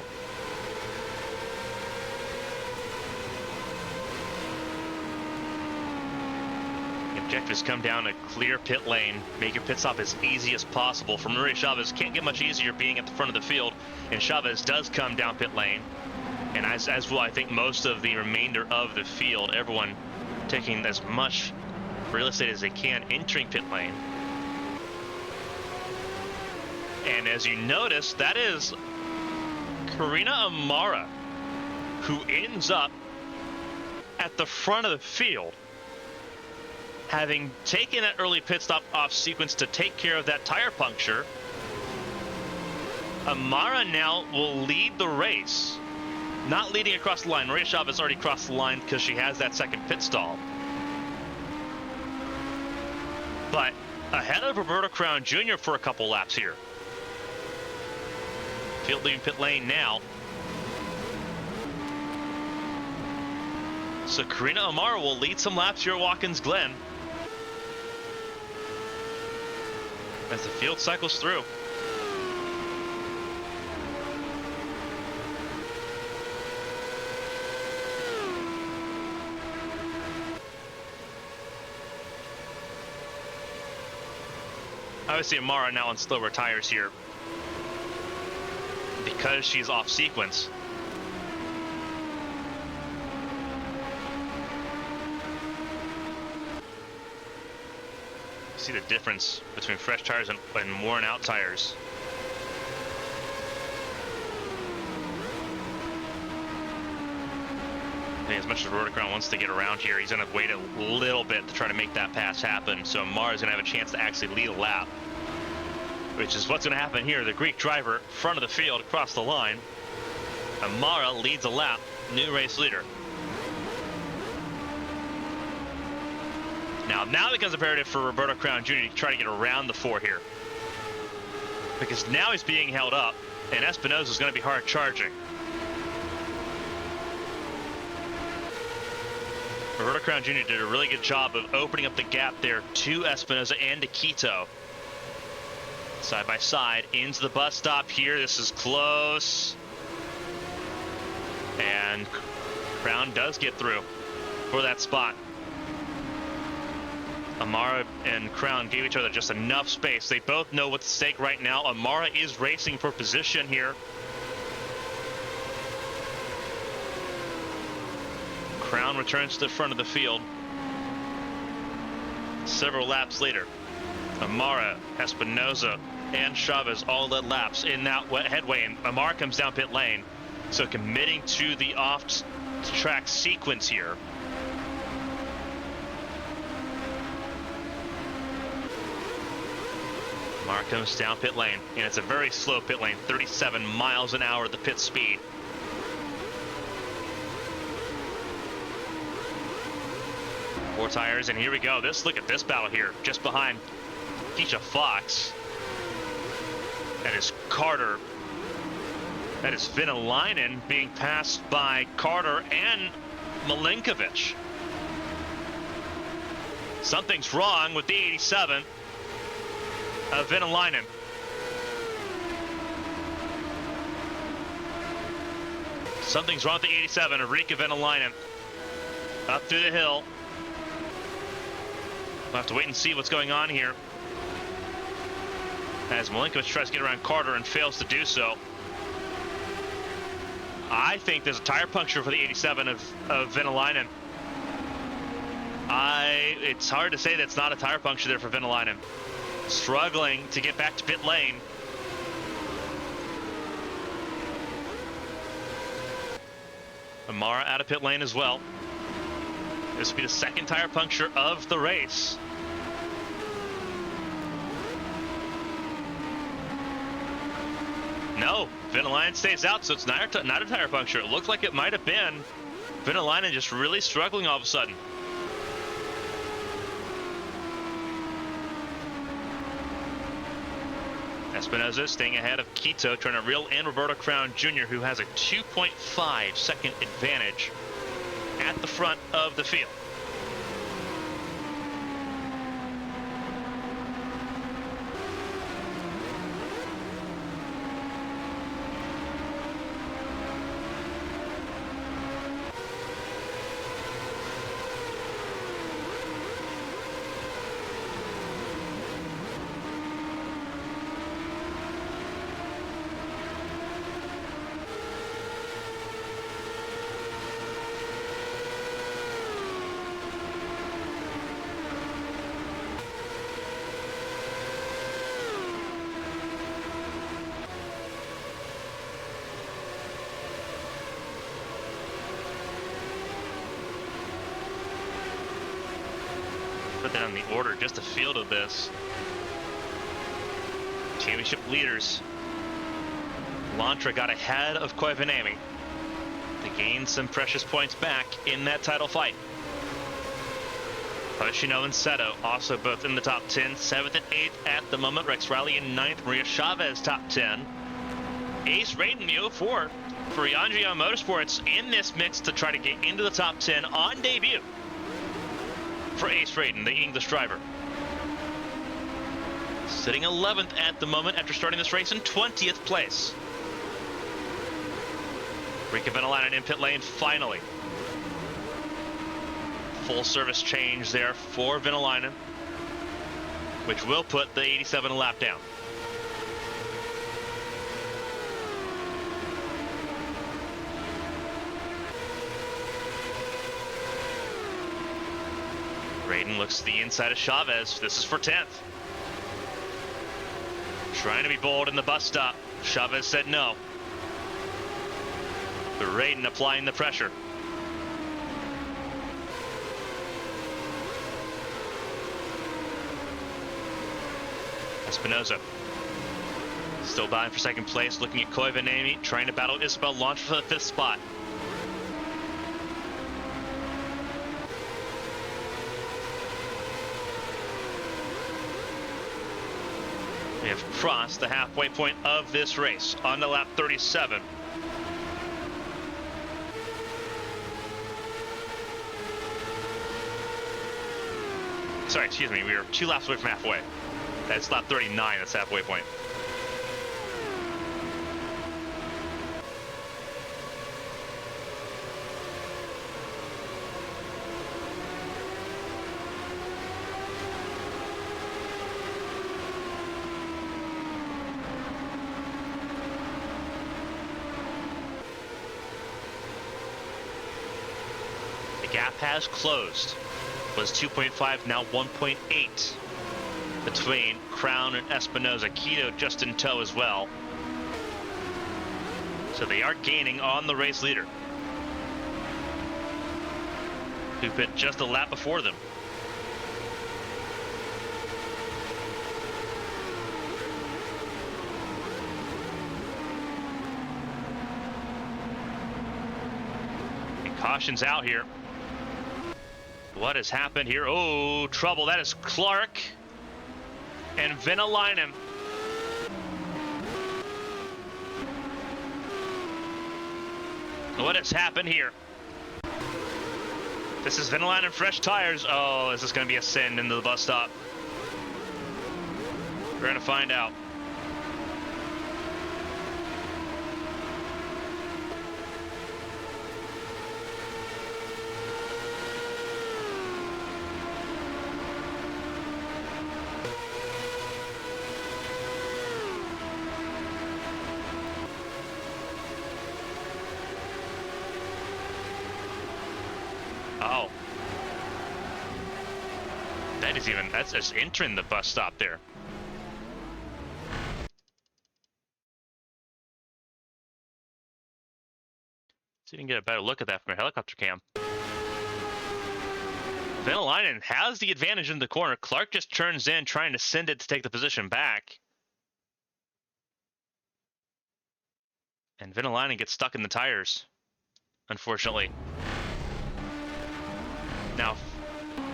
The objective is come down a clear pit lane, make your pit stop as easy as possible. For Maria Chavez, can't get much easier being at the front of the field, and Chavez does come down pit lane. And as will I think most of the remainder of the field, everyone taking as much real estate as they can entering pit lane. And as you notice, that is Karina Amara, who ends up at the front of the field, having taken that early pit stop off sequence to take care of that tire puncture. Amara now will lead the race, not leading across the line. Maria Chavez already crossed the line because she has that second pit stall. But ahead of Roberto Crown Jr. for a couple laps here. Field leaving pit lane now. So Karina Amara will lead some laps here at Watkins Glen as the field cycles through. Obviously Amara now on slower tires here because she's off sequence. See the difference between fresh tires and worn out tires. And as much as Roberto Crown wants to get around here, he's going to wait a little bit to try to make that pass happen. So Amara's going to have a chance to actually lead a lap, which is what's going to happen here. The Greek driver, front of the field, across the line. Amara leads a lap, new race leader. Now it becomes imperative for Roberto Crown Jr. to try to get around the four here, because now he's being held up, and Espinosa is going to be hard charging. Roberto Crown Jr. did a really good job of opening up the gap there to Espinosa and to Quito. Side by side into the bus stop here. This is close. And Crown does get through for that spot. Amara and Crown gave each other just enough space. They both know what's at stake right now. Amara is racing for position here. Crown returns to the front of the field. Several laps later, Amara, Espinosa, and Chavez all led laps in that headway, and Amara comes down pit lane. So committing to the off-track sequence here. Amara comes down pit lane, and it's a very slow pit lane, 37 miles an hour at the pit speed. Four tires, and here we go. Look at this battle here, just behind Keisha Fox. That is Carter. That is Vinalainen being passed by Carter and Milinkovic. Something's wrong with the 87 of Vinalainen. Something's wrong with the 87 of Rika Vinalainen. Up through the hill. We'll have to wait and see what's going on here, as Milinkovic tries to get around Carter and fails to do so. I think there's a tire puncture for the 87 of Vinalainen. It's hard to say that's not a tire puncture there for Vinalainen. Struggling to get back to pit lane. Amara out of pit lane as well. This will be the second tire puncture of the race. No, Venalainen stays out, so it's not a tire puncture. It looked like it might have been Venalainen just really struggling all of a sudden. Espinosa staying ahead of Quito, trying to reel in Roberto Crown Jr., who has a 2.5 second advantage at the front of the field. Put that on the order, just a field of this. Championship leaders. Lantra got ahead of Koivuniemen to gain some precious points back in that title fight. Hoshino and Seto also both in the top 10, 7th and 8th at the moment. Rex Riley in 9th, Maria Chavez top 10. Ace Raiden, the 04 for Yanjian Motorsports in this mix to try to get into the top 10 on debut for Ace Raiden, the English driver. Sitting 11th at the moment after starting this race in 20th place. Riikka Venäläinen in pit lane finally. Full service change there for Venäläinen, which will put the 87 lap down. Raiden looks to the inside of Chavez. This is for 10th. Trying to be bold in the bus stop. Chavez said no. But Raiden applying the pressure. Espinosa still vying for second place, looking at Koivuniemen, trying to battle Isabel Lantra for the 5th spot. We have crossed the halfway point of this race on to lap 37. Sorry, excuse me, we are 2 laps away from halfway. That's lap 39, that's halfway point. The gap has closed. Was 2.5, now 1.8 between Crown and Espinosa. Quito just in tow as well. So they are gaining on the race leader, who pit just a lap before them. And caution's out here. What has happened here? Oh, trouble. That is Clark and Venäläinen. What has happened here? This is Venäläinen fresh tires. Oh, is this going to be a send into the bus stop? We're going to find out. Oh. That's just entering the bus stop there. See if we can get a better look at that from a helicopter cam. Venäläinen has the advantage in the corner. Clark just turns in, trying to send it to take the position back. And Venalainen gets stuck in the tires, unfortunately. Now,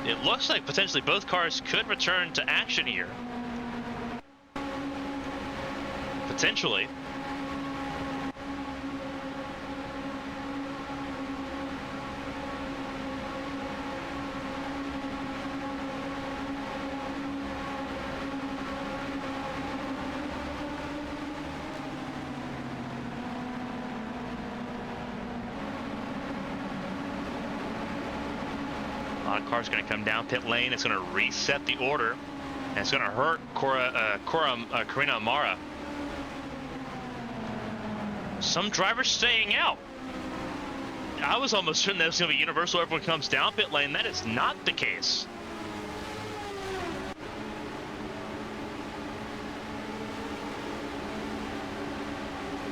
it looks like potentially both cars could return to action here. Potentially. A lot of cars going to come down pit lane. It's going to reset the order, and it's going to hurt Karina Amara. Some drivers staying out. I was almost certain that was going to be universal. Everyone comes down pit lane. That is not the case.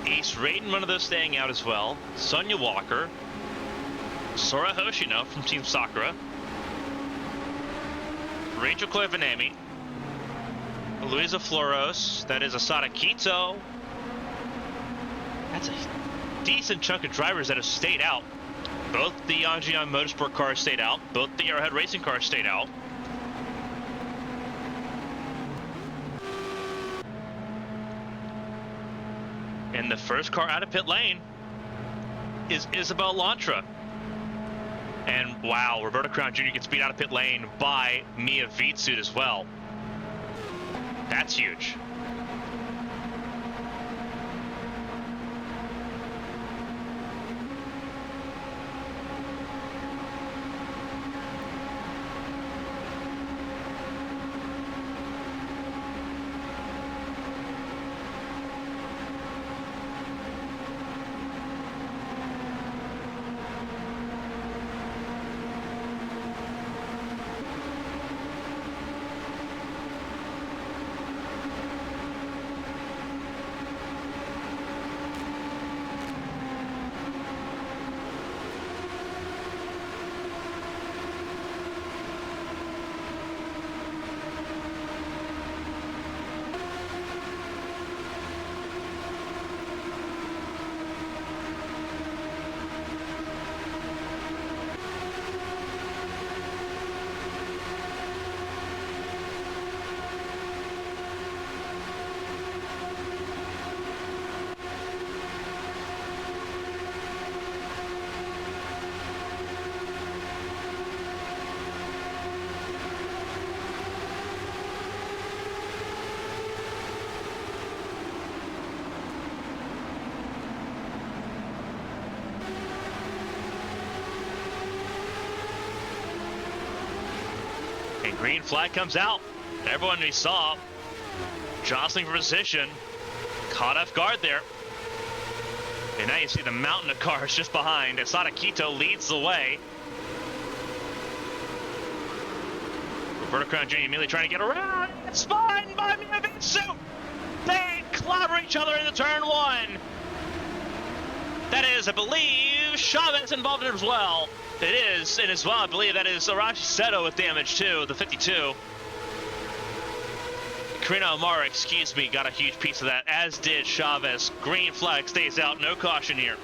Ace Raiden, one of those staying out as well. Sonia Walker. Sora Hoshino from Team Sakura. Rachel Koivanami, Luisa Floros, that is Asada Kito. That's a decent chunk of drivers that have stayed out. Both the Yanjian Motorsport cars stayed out. Both the Arrowhead Racing cars stayed out. And the first car out of pit lane is Isabel Lantra. And wow, Roberto Crown Jr. gets beat out of pit lane by Mia Vitsut as well. That's huge. And green flag comes out. Everyone we saw jostling for position, caught off guard there. And now you see the mountain of cars just behind. Asada Kito leads the way. Roberto Crown Jr. immediately trying to get around. It's spun by Mia Vitsut. They clobber each other into turn one. That is, I believe, Chavez involved in it as well. It is, and as well, I believe that is Arashi Seto with damage too, the 52. Karina Amara, excuse me, got a huge piece of that, as did Chavez. Green flag stays out, no caution here.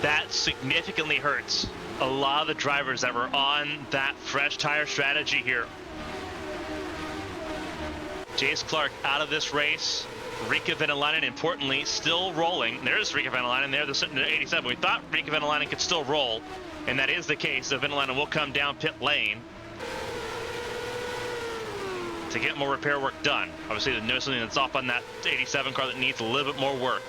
That significantly hurts a lot of the drivers that were on that fresh tire strategy here. Jace Clark out of this race. Rika Venalainen, importantly, still rolling. There's Rika Venalainen there, they're sitting at 87. We thought Rika Venalainen could still roll, and that is the case. So Venalainen will come down pit lane to get more repair work done. Obviously, there's no something that's off on that 87 car that needs a little bit more work.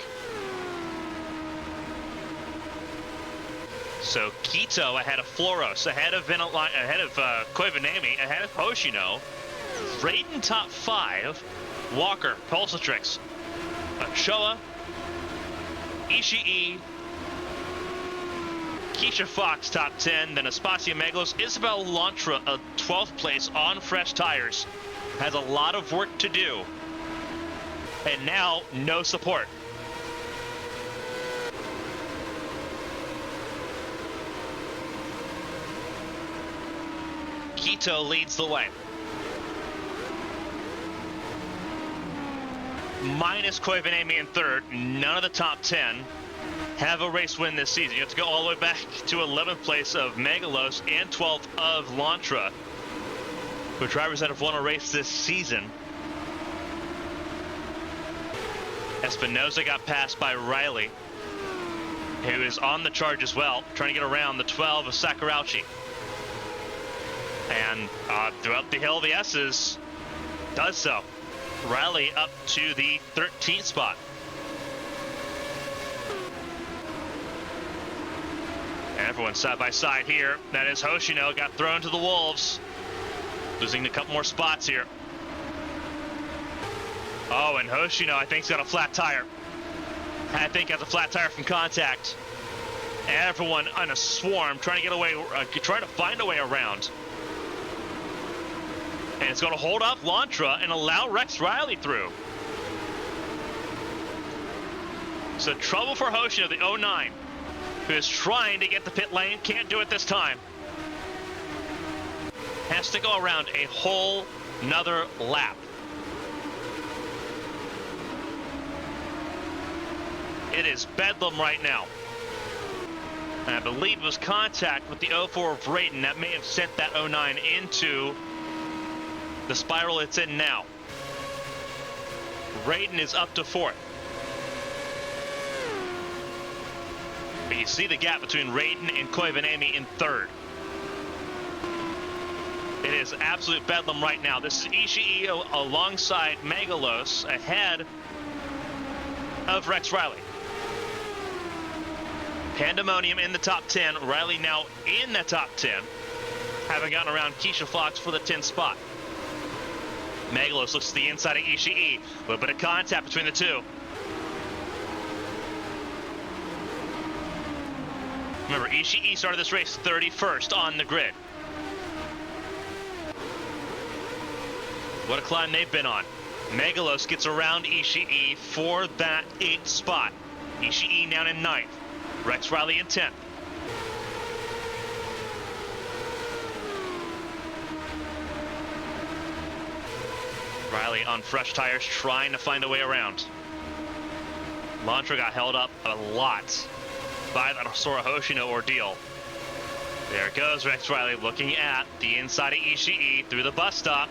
So Kito ahead of Floros, ahead of Koivanami, ahead of Hoshino. Raiden top 5. Walker, Pulsatrix, Ochoa, Ishii, Keisha Fox top 10, then Aspasia Meglos. Isabel Lantra, a 12th place on fresh tires, has a lot of work to do And now, no support. Quito leads the way. Minus Koivanemi in third. None of the top 10 have a race win this season. You have to go all the way back to 11th place of Megalos and 12th of Lantra, for drivers that have won a race this season. Espinosa got passed by Riley, who is on the charge as well, trying to get around the 12 of Sakurauchi. And throughout the hill of the S's, does so. Riley up to the 13th spot. Everyone side by side here. That is Hoshino, got thrown to the wolves. Losing a couple more spots here. Oh, and Hoshino, I think, has got a flat tire. I think has a flat tire from contact. Everyone on a swarm trying to get away, trying to find a way around. And it's going to hold up Lantra and allow Rex Riley through. So trouble for Hoshino, the 09, who is trying to get the pit lane. Can't do it this time. Has to go around a whole nother lap. It is bedlam right now. And I believe it was contact with the 04 of Raiden that may have sent that 09 into the spiral it's in now. Raiden is up to 4th. But you see the gap between Raiden and Koivanemi in 3rd. It is absolute bedlam right now. This is Ishii alongside Megalos, ahead of Rex Riley. Pandemonium in the top 10. Riley now in the top 10, having gotten around Keisha Fox for the 10th spot. Megalos looks to the inside of Ishii. A little bit of contact between the two. Remember, Ishii started this race 31st on the grid. What a climb they've been on. Megalos gets around Ishii for that 8th spot. Ishii down in 9th. Rex Riley in 10th. Riley on fresh tires, trying to find a way around. Lantra got held up a lot by that Sora Hoshino ordeal. There goes Rex Riley looking at the inside of Ishii through the bus stop.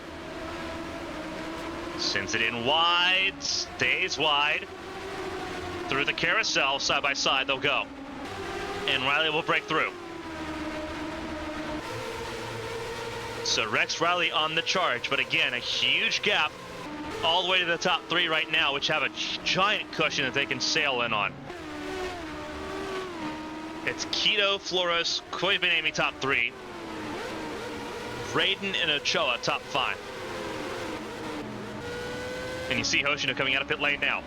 Sends it in wide, stays wide. Through the carousel, side by side, they'll go. And Riley will break through. So Rex Riley on the charge, but again, a huge gap all the way to the top 3 right now, which have a giant cushion that they can sail in on. It's Quito, Flores, Koivanemi top 3, Raiden and Ochoa top 5. And you see Hoshino coming out of pit lane now.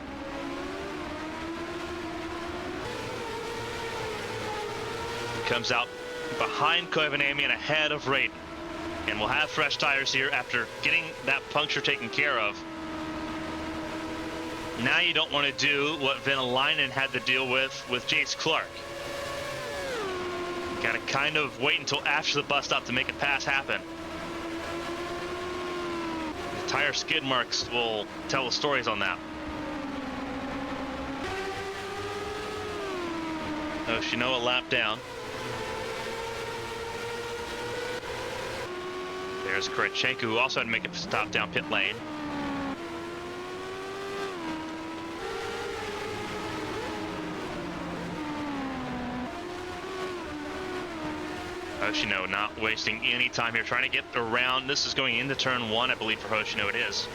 Comes out behind Koivanemi and ahead of Raiden. And we'll have fresh tires here after getting that puncture taken care of. Now you don't want to do what Venäläinen had to deal with Jace Clark. Got to kind of wait until after the bus stop to make a pass happen. The tire skid marks will tell the stories on that. Hoshino a lap down. There's Kurachenko, who also had to make a stop down pit lane. Hoshino not wasting any time here, trying to get around. This is going into turn 1, I believe, for Hoshino it is.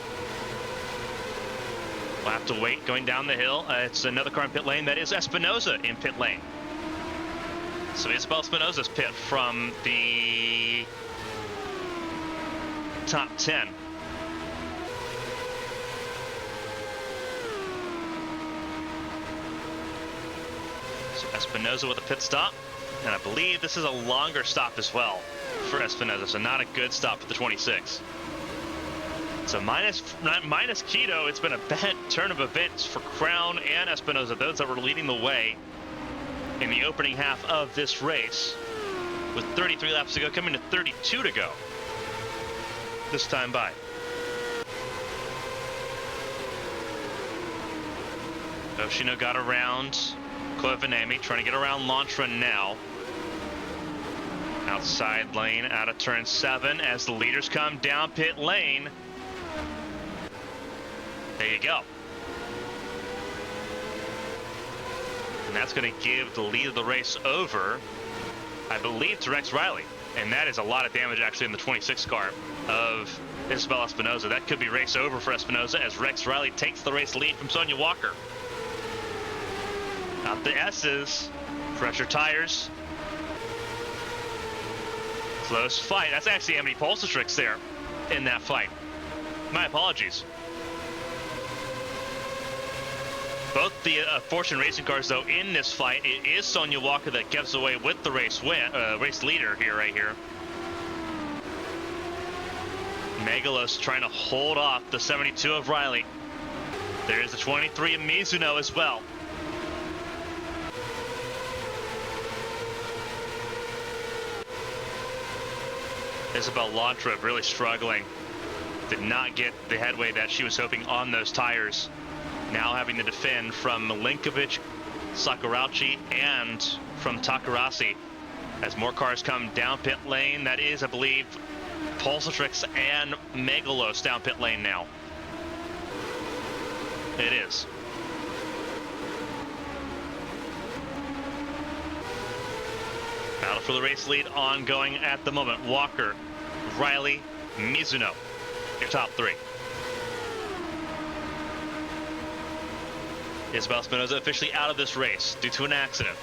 We'll have to wait going down the hill. It's another car in pit lane. That is Espinosa in pit lane. So Isabel Espinosa's pit from the top 10. So Espinosa with a pit stop. And I believe this is a longer stop as well for Espinosa, so not a good stop for the 26. So minus Keto, it's been a bad turn of events for Crown and Espinosa, those that were leading the way in the opening half of this race, with 33 laps to go, coming to 32 to go this time by. Yoshino got around Koivanemi, trying to get around Lantra now. Outside lane out of turn 7 as the leaders come down pit lane. There you go. And that's going to give the lead of the race over, I believe, to Rex Riley. And that is a lot of damage actually in the 26 car of Isabel Espinosa. That could be race over for Espinosa as Rex Riley takes the race lead from Sonia Walker. Out the S's, pressure tires. Close fight. That's actually Emily Polsatrix there in that fight. My apologies. Both the Fortune Racing cars, though, in this fight, it is Sonia Walker that gives away with the race leader here, right here. Megalos trying to hold off the 72 of Riley. There's the 23 of Mizuno as well. Isabel Lantra really struggling. Did not get the headway that she was hoping on those tires. Now having to defend from Milinkovic, Sakurauchi, and from Takarasi as more cars come down pit lane. That is, I believe, Polsatrix and Megalos down pit lane now. It is. Battle for the race lead ongoing at the moment. Walker, Riley, Mizuno, your top three. Isabel Espinosa officially out of this race due to an accident.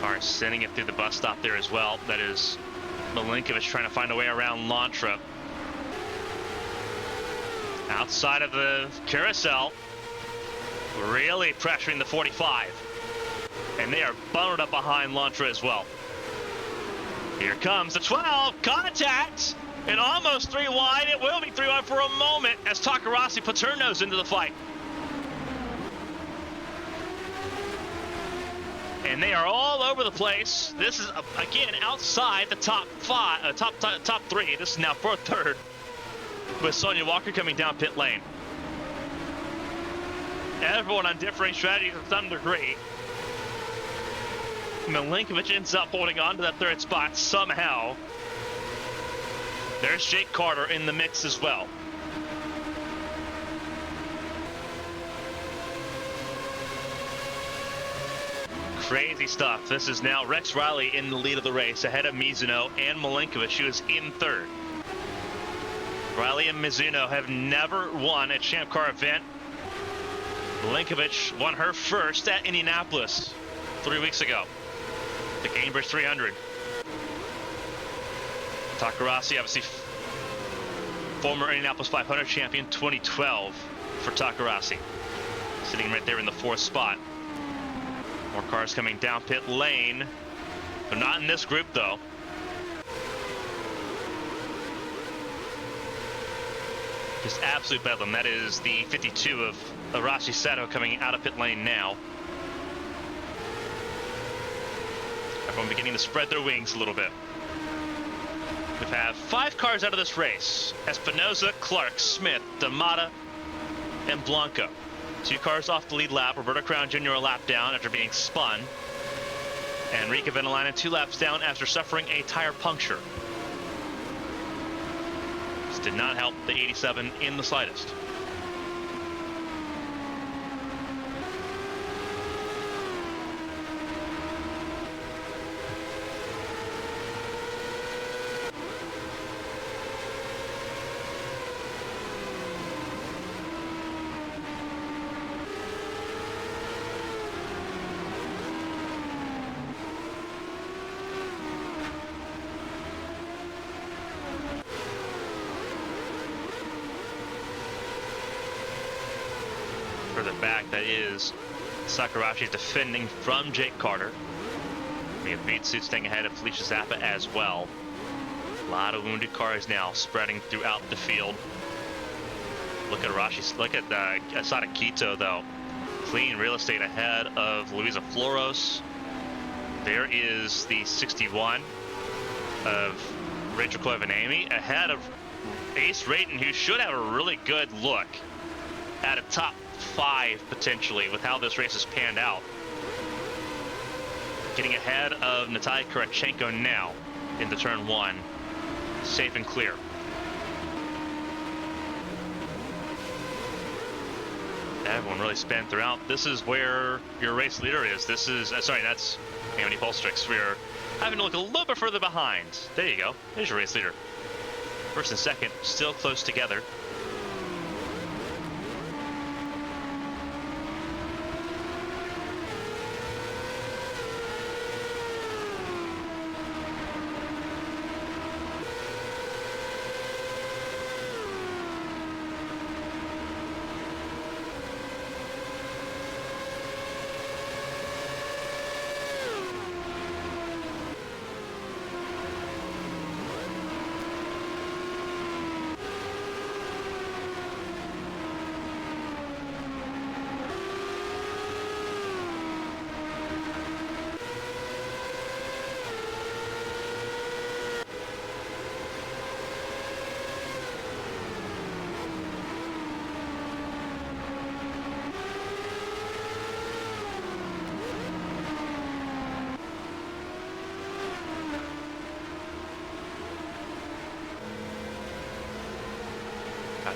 Are sending it through the bus stop there as well. That is Milinkovic trying to find a way around Lantra. Outside of the carousel, really pressuring the 45. And they are bundled up behind Lantra as well. Here comes the 12, contact, and almost 3 wide. It will be 3 wide for a moment as Takarasi puts her nose into the fight. And they are all over the place. This is, again, outside the top 5, top 3. This is now for third, with Sonia Walker coming down pit lane. Everyone on differing strategies to some degree. Milinkovic ends up holding on to that third spot somehow. There's Jake Carter in the mix as well. Crazy stuff. This is now Rex Riley in the lead of the race, ahead of Mizuno and Milinkovic, who is in third. Riley and Mizuno have never won a Champ Car event. Milinkovic won her first at Indianapolis 3 weeks ago. The Cambridge 300. Takarasi, obviously former Indianapolis 500 champion, 2012 for Takarasi. Sitting right there in the 4th spot. More cars coming down pit lane. They're not in this group though. Just absolute bedlam. That is the 52 of Arashi Sato coming out of pit lane now. Everyone beginning to spread their wings a little bit. We have 5 cars out of this race. Espinosa, Clark, Smith, D'Amata, and Blanco. 2 cars off the lead lap. Roberto Crown Jr. a lap down after being spun. And Rika Venelainen 2 laps down after suffering a tire puncture. This did not help the 87 in the slightest. Further back, that is Sakurashi is defending from Jake Carter. We have Beatsuit staying ahead of Felicia Zappa as well. A lot of wounded cars now spreading throughout the field. Look at Arashi. Look at Asada Kito, though. Clean real estate ahead of Luisa Floros. There is the 61 of Rachel Clevenamy ahead of Ace Rayton, who should have a really good look at a top 5 potentially with how this race has panned out. Getting ahead of Natalia Kurachenko now into turn 1. Safe and clear. Everyone really spanned throughout. This is where your race leader is. This is, sorry, that's Amity Polstrix. We're having to look a little bit further behind. There you go. There's your race leader. First and second, still close together.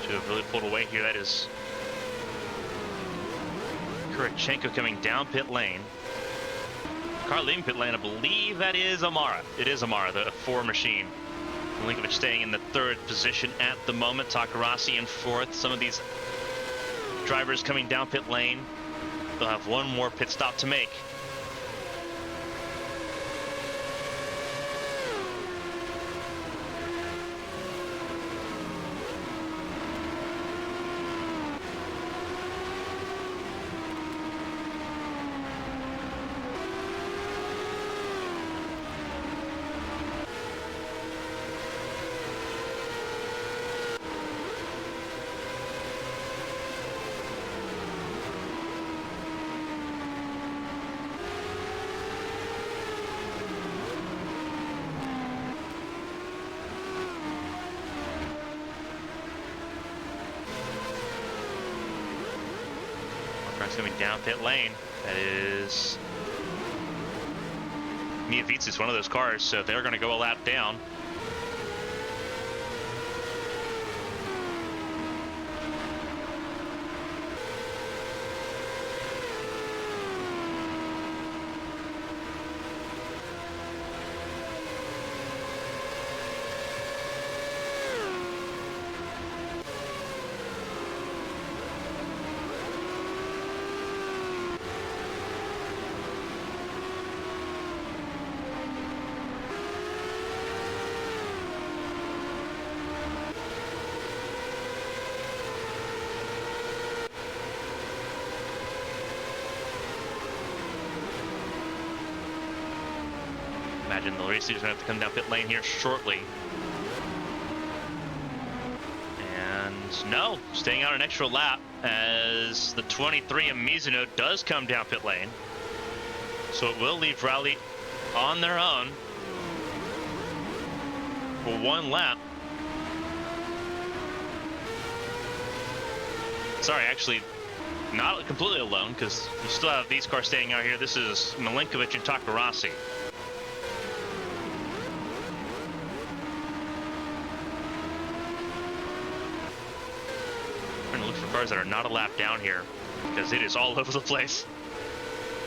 To have really pulled away here. That is Kurachenko coming down pit lane. Car leaving pit lane, I believe that is Amara. It is Amara, the 4 machine. Milinkovic staying in the 3rd position at the moment. Takarasi in 4th. Some of these drivers coming down pit lane. They'll have one more pit stop to make. Coming down pit lane. That is Mia Vitsis, one of those cars, so they're going to go a lap down. Imagine the race leader's gonna have to come down pit lane here shortly. And no, staying out an extra lap as the 23 of Mizuno does come down pit lane. So it will leave Rowley on their own for 1 lap. Sorry, actually, not completely alone, because you still have these cars staying out here. This is Milinkovic and Takarasi. Cars that are not a lap down here because it is all over the place.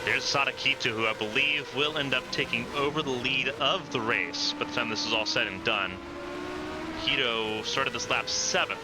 There's Sadakito, who I believe will end up taking over the lead of the race by the time this is all said and done. Kito started this lap 7th.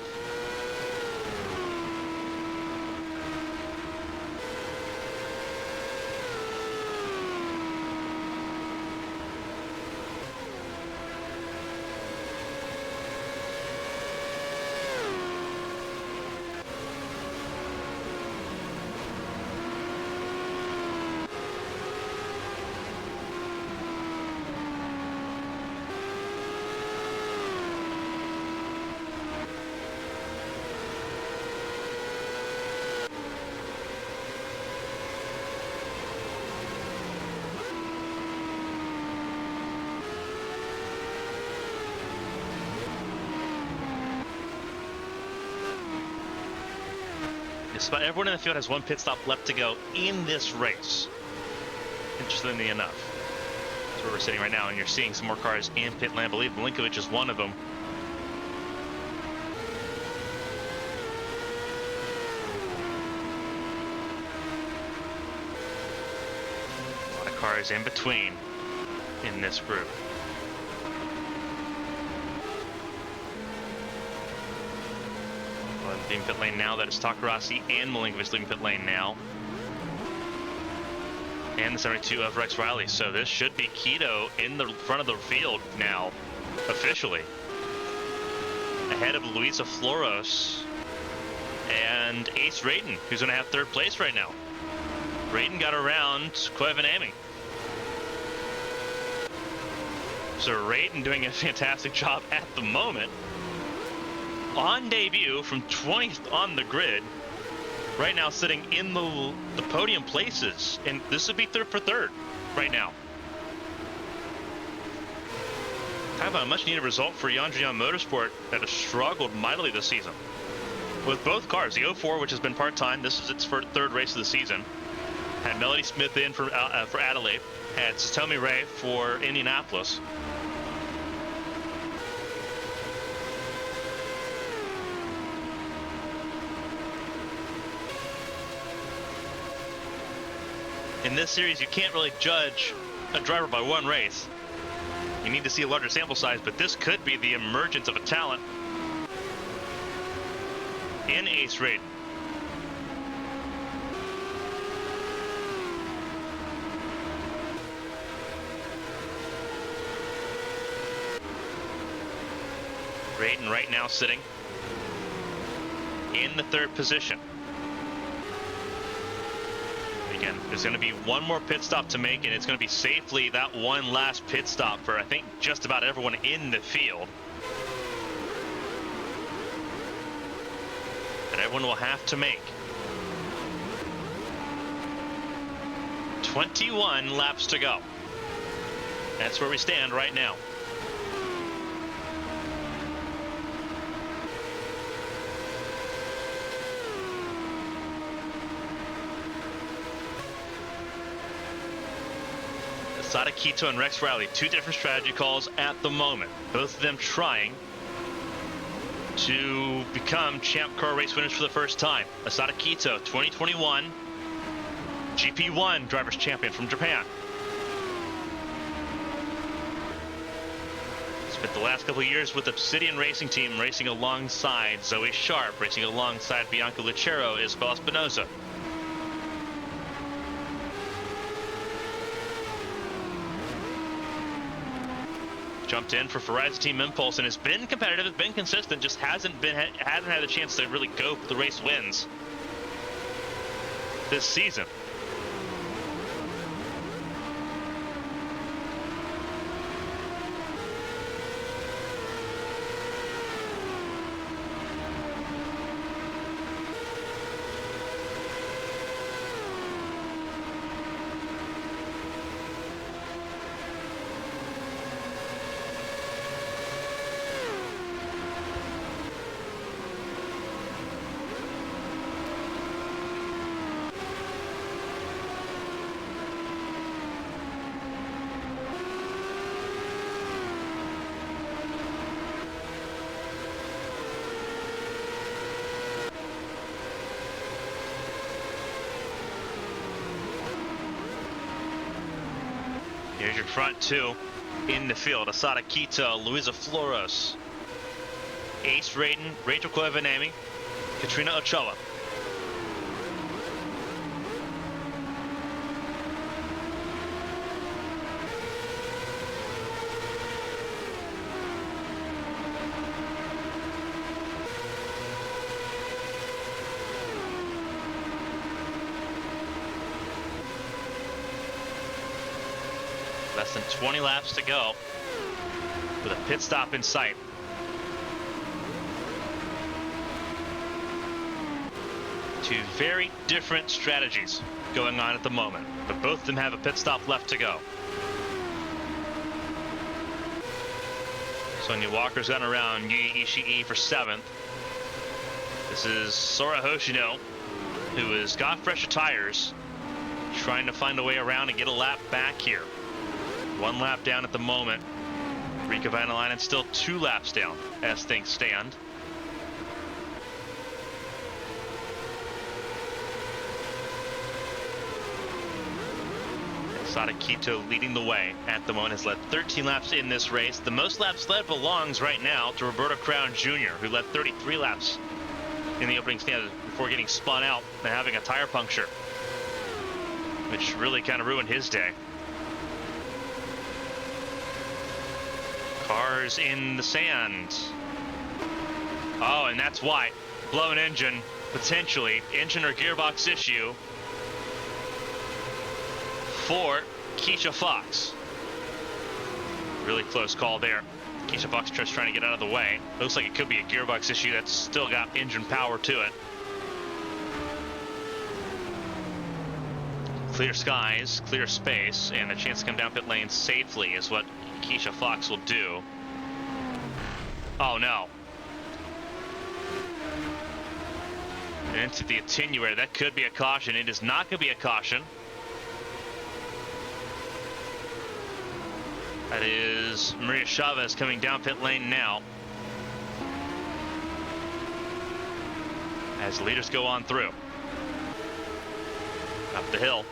Just about everyone in the field has one pit stop left to go in this race. Interestingly enough. That's where we're sitting right now, and you're seeing some more cars in pit lane. I believe Milinkovic is one of them. A lot of cars in between in this group. Leaving pit lane now. That is Takarasi and Milinkovic leaving pit lane now. And the 72 of Rex Riley. So this should be Keto in the front of the field now, officially. Ahead of Luisa Floros and Ace Rayton, who's going to have third place right now. Rayton got around Koivanami. So Rayton doing a fantastic job at the moment. On debut from 20th on the grid, right now sitting in the podium places, and this would be third for third right now. Kind of a much needed result for Yandrian Motorsport that has struggled mightily this season. With both cars, the 04, which has been part-time, this is its third race of the season, had Melody Smith in for Adelaide, had Satomi Ray for Indianapolis. In this series, you can't really judge a driver by one race. You need to see a larger sample size, but this could be the emergence of a talent in Ace Rayton. Rayton right now sitting in the third position. Again, there's going to be one more pit stop to make, and it's going to be safely that one last pit stop for, I think, just about everyone in the field. That everyone will have to make. 21 laps to go. That's where we stand right now. Asada Quito and Rex Riley, two different strategy calls at the moment. Both of them trying to become Champ Car race winners for the first time. Asada Quito, 2021 GP1 Drivers' Champion from Japan. Spent the last couple of years with Obsidian Racing Team, racing alongside Zoe Sharp, racing alongside Bianca Lucero, Isabel Espinosa. Jumped in for Verizon Team Impulse and has been competitive, has been consistent, just hasn't had a chance to really go for the race wins this season. Here's your front two in the field. Asada Quito, Luisa Floros, Ace Rayton, Rachel Koivanami, Katrina Ochoa. Less than 20 laps to go with a pit stop in sight. Two very different strategies going on at the moment, but both of them have a pit stop left to go. Sonia Walker's gone around Yui Ishii for 7th. This is Sora Hoshino who has got fresher tires, trying to find a way around and get a lap back here. 1 lap down at the moment. Rico Vanalainen still 2 laps down as things stand. Sadakito leading the way at the moment, has led 13 laps in this race. The most laps led belongs right now to Roberto Crown Jr., who led 33 laps in the opening stand before getting spun out and having a tire puncture, which really kind of ruined his day. Cars in the sand. Oh, and that's why. Blown engine, potentially. Engine or gearbox issue for Keisha Fox. Really close call there. Keisha Fox just trying to get out of the way. Looks like it could be a gearbox issue that's still got engine power to it. Clear skies, clear space, and a chance to come down pit lane safely is what Keisha Fox will do. Oh no. Into the attenuator. That could be a caution. It is not going to be a caution. That is Maria Chavez coming down pit lane now, as the leaders go on through. Up the hill.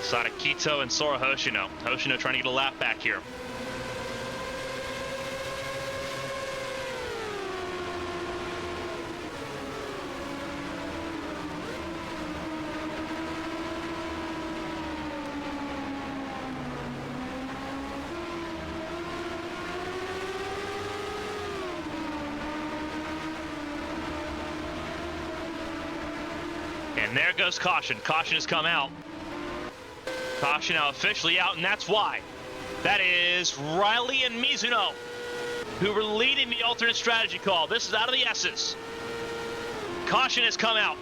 Sadakito and Sora Hoshino. Hoshino trying to get a lap back here. And there goes caution. Caution has come out. Caution now officially out, and that's why. That is Riley and Mizuno, who were leading the alternate strategy call. This is out of the S's. Caution has come out.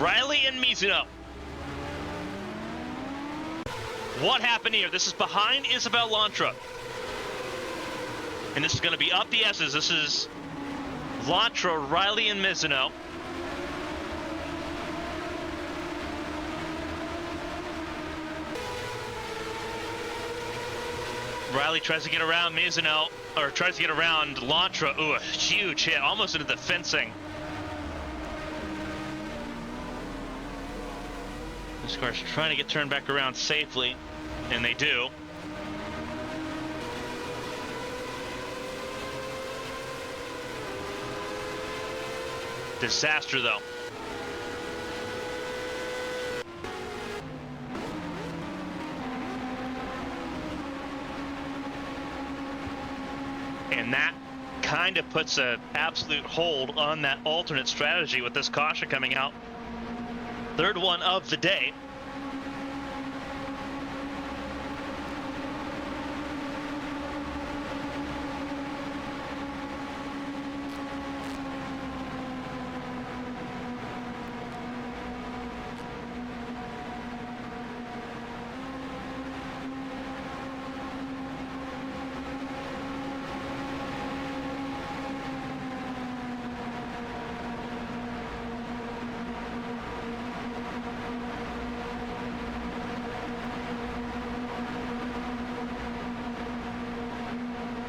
Riley and Mizuno. What happened here? This is behind Isabel Lantra. And this is going to be up the S's. This is Lantra, Riley, and Mizuno. Riley tries to get around Mizuno, or tries to get around Lantra. Ooh, a huge hit, almost into the fencing. This car's trying to get turned back around safely, and they do. Disaster, though. And that kind of puts an absolute hold on that alternate strategy with this caution coming out. Third one of the day.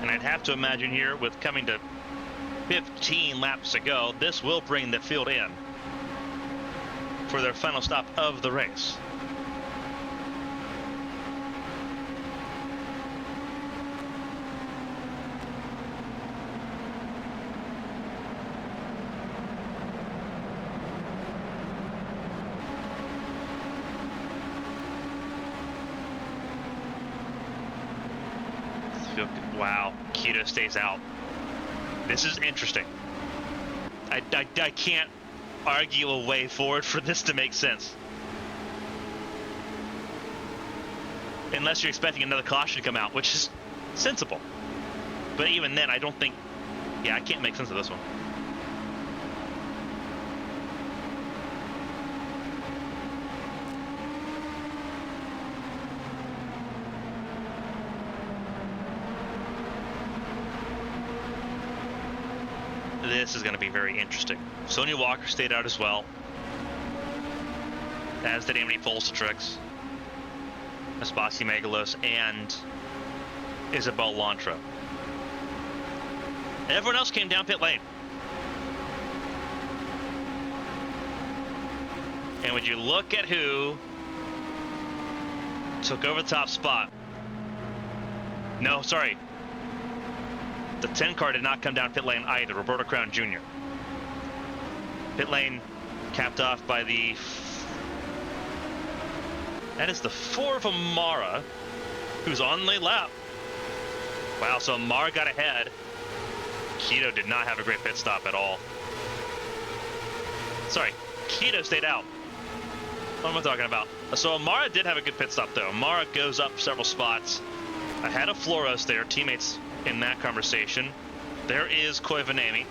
I'd have to imagine here, with coming to 15 laps to go, this will bring the field in for their final stop of the race. Wow, Keto stays out. This is interesting. I can't argue a way forward for this to make sense. Unless you're expecting another caution to come out, which is sensible. But even then, I don't think... Yeah, I can't make sense of this one. This is going to be very interesting. Sonia Walker stayed out as well, as did Amity Polstratrix, Aspasi Megalos, and Isabel Lantra. Everyone else came down pit lane. And would you look at who took over the top spot? No, sorry. The 10 car did not come down pit lane either. Roberto Crown Jr. Pit lane capped off by the... That is the 4 of Amara, who's on the lap. Wow, so Amara got ahead. Keto did not have a great pit stop at all. Sorry, Keto stayed out. What am I talking about? So Amara did have a good pit stop though. Amara goes up several spots ahead of Floros there, teammates in that conversation. There is Koivanami.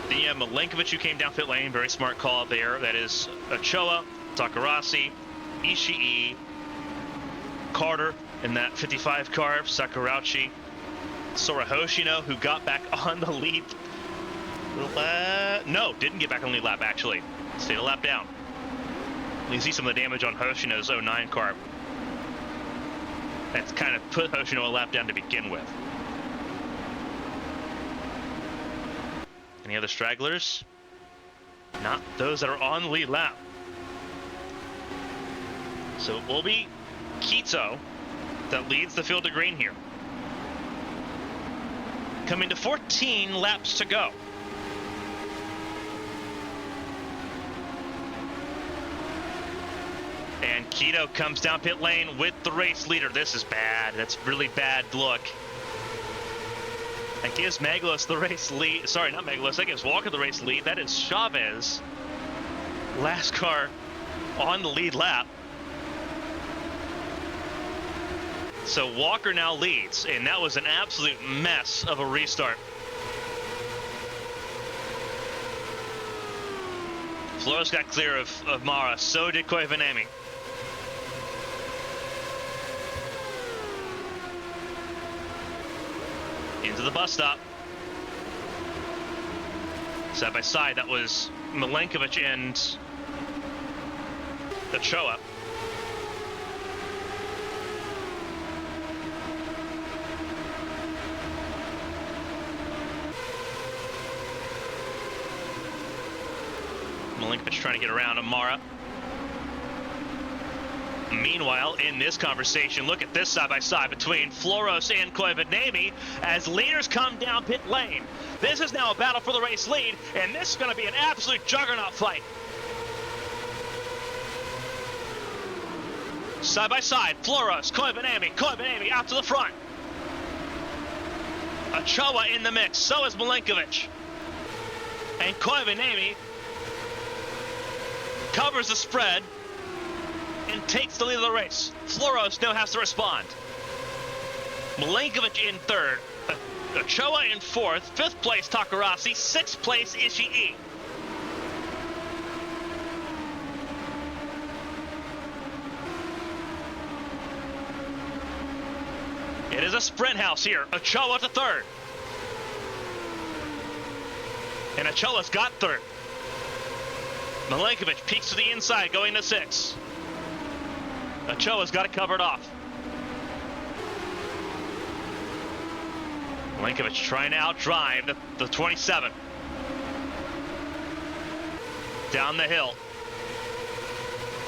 Then you have Milenkovic who came down pit lane, very smart call there. That is Ochoa, Takarasi, Ishii, Carter in that 55 car, Sakurauchi, Sora Hoshino, who got back on the lead lap. No, didn't get back on the lead lap actually. Stayed a lap down. You see some of the damage on Hoshino's 09 car. That's kind of put Hoshino a lap down to begin with. Any other stragglers? Not those that are on the lead lap. So it will be Keto that leads the field to green here. Coming to 14 laps to go. And Keto comes down pit lane with the race leader. This is bad. That's really bad look. That gives Megalos the race lead. Sorry, not Megalos. That gives Walker the race lead. That is Chavez. Last car on the lead lap. So Walker now leads, and that was an absolute mess of a restart. Flores got clear of Mara. So did Koivanami. Into the bus stop. Side by side, that was Milenkovic and Ochoa. Milenkovic trying to get around Amara. Meanwhile, in this conversation, look at this side-by-side between Floros and Koivanami as leaders come down pit lane. This is now a battle for the race lead, and this is going to be an absolute juggernaut fight. Side-by-side, Floros, Koivanami out to the front. Ochoa in the mix, so is Milenkovic. And Koivanami covers the spread and takes the lead of the race. Floros now has to respond. Milenkovic in third, Ochoa in fourth, fifth place Takarasi, sixth place Ishii. It is a sprint house here. Ochoa to third. And Ochoa's got third. Milenkovic peeks to the inside, going to six. Ochoa's got it covered off. Milenkovic trying to outdrive the 27. Down the hill.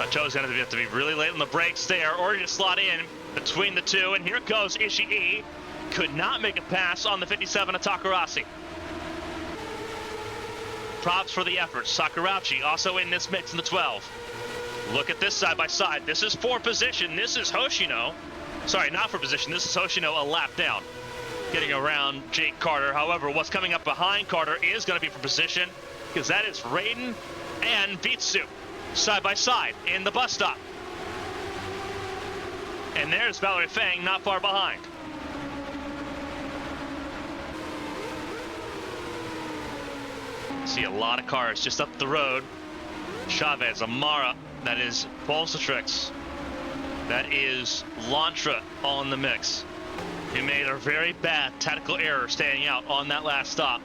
Ochoa's going to have to be really late on the brakes there, or just slot in between the two. And here goes Ishii. Could not make a pass on the 57 of Takarasi. Props for the effort. Sakurauchi also in this mix in the 12. Look at this side by side. This is for position. This is Hoshino. Sorry, not for position. This is Hoshino a lap down. Getting around Jake Carter. However, what's coming up behind Carter is going to be for position, because that is Raiden and Bitsu side by side in the bus stop. And there's Valerie Fang not far behind. See a lot of cars just up the road. Chavez, Amara, that is Polstratrix, that is Lantra all in the mix. who made a very bad tactical error staying out on that last stop.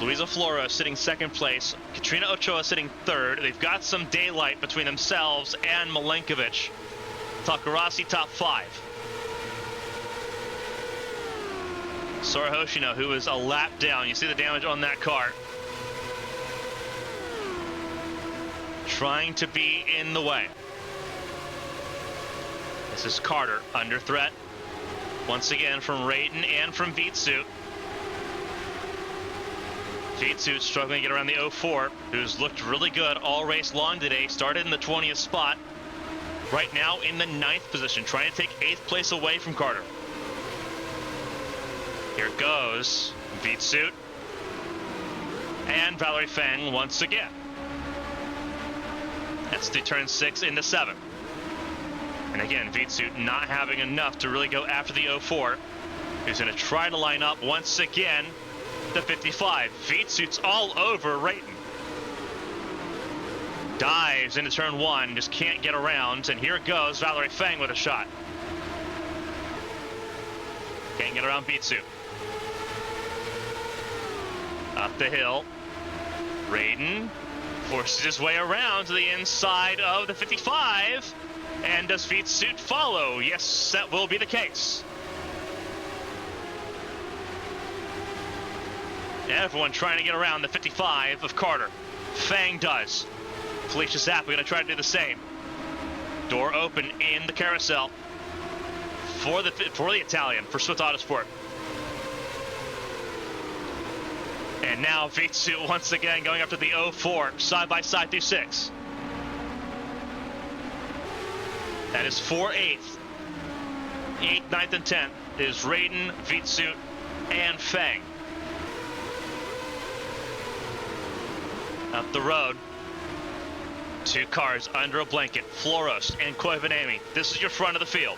Luisa Flora sitting second place. Katrina Ochoa sitting third. They've got some daylight between themselves and Milenkovic. Takarasi top 5. Sora Hoshino, who is a lap down. You see the damage on that car. Trying to be in the way. This is Carter under threat. Once again from Radin and from Vitsu. Vitsu struggling to get around the 04, who's looked really good all race long today. Started in the 20th spot. Right now in the 9th position, trying to take 8th place away from Carter. Here goes Vitsu and Valerie Feng once again. That's through turn 6 into 7. And again, Vitsu not having enough to really go after the 04. Who's going to try to line up once again the 55. Vitsu's all over Rayton. Dives into turn 1, just can't get around. And here goes Valerie Feng with a shot. Can't get around Vitsu. Up the hill. Radin forces his way around to the inside of the 55. And does Vitsu follow? Yes, that will be the case. Everyone trying to get around the 55 of Carter. Fang does. Felicia Zapp going to try to do the same. Door open in the carousel for the Italian, for Swift Autosport. And now Vitsu once again going up to the 04, side by side through 6. That is 4 8th. 8th, 9th, and 10th is Radin, Vitsu, and Fang. Up the road. 2 cars under a blanket. Floros and Koivanemi. This is your front of the field.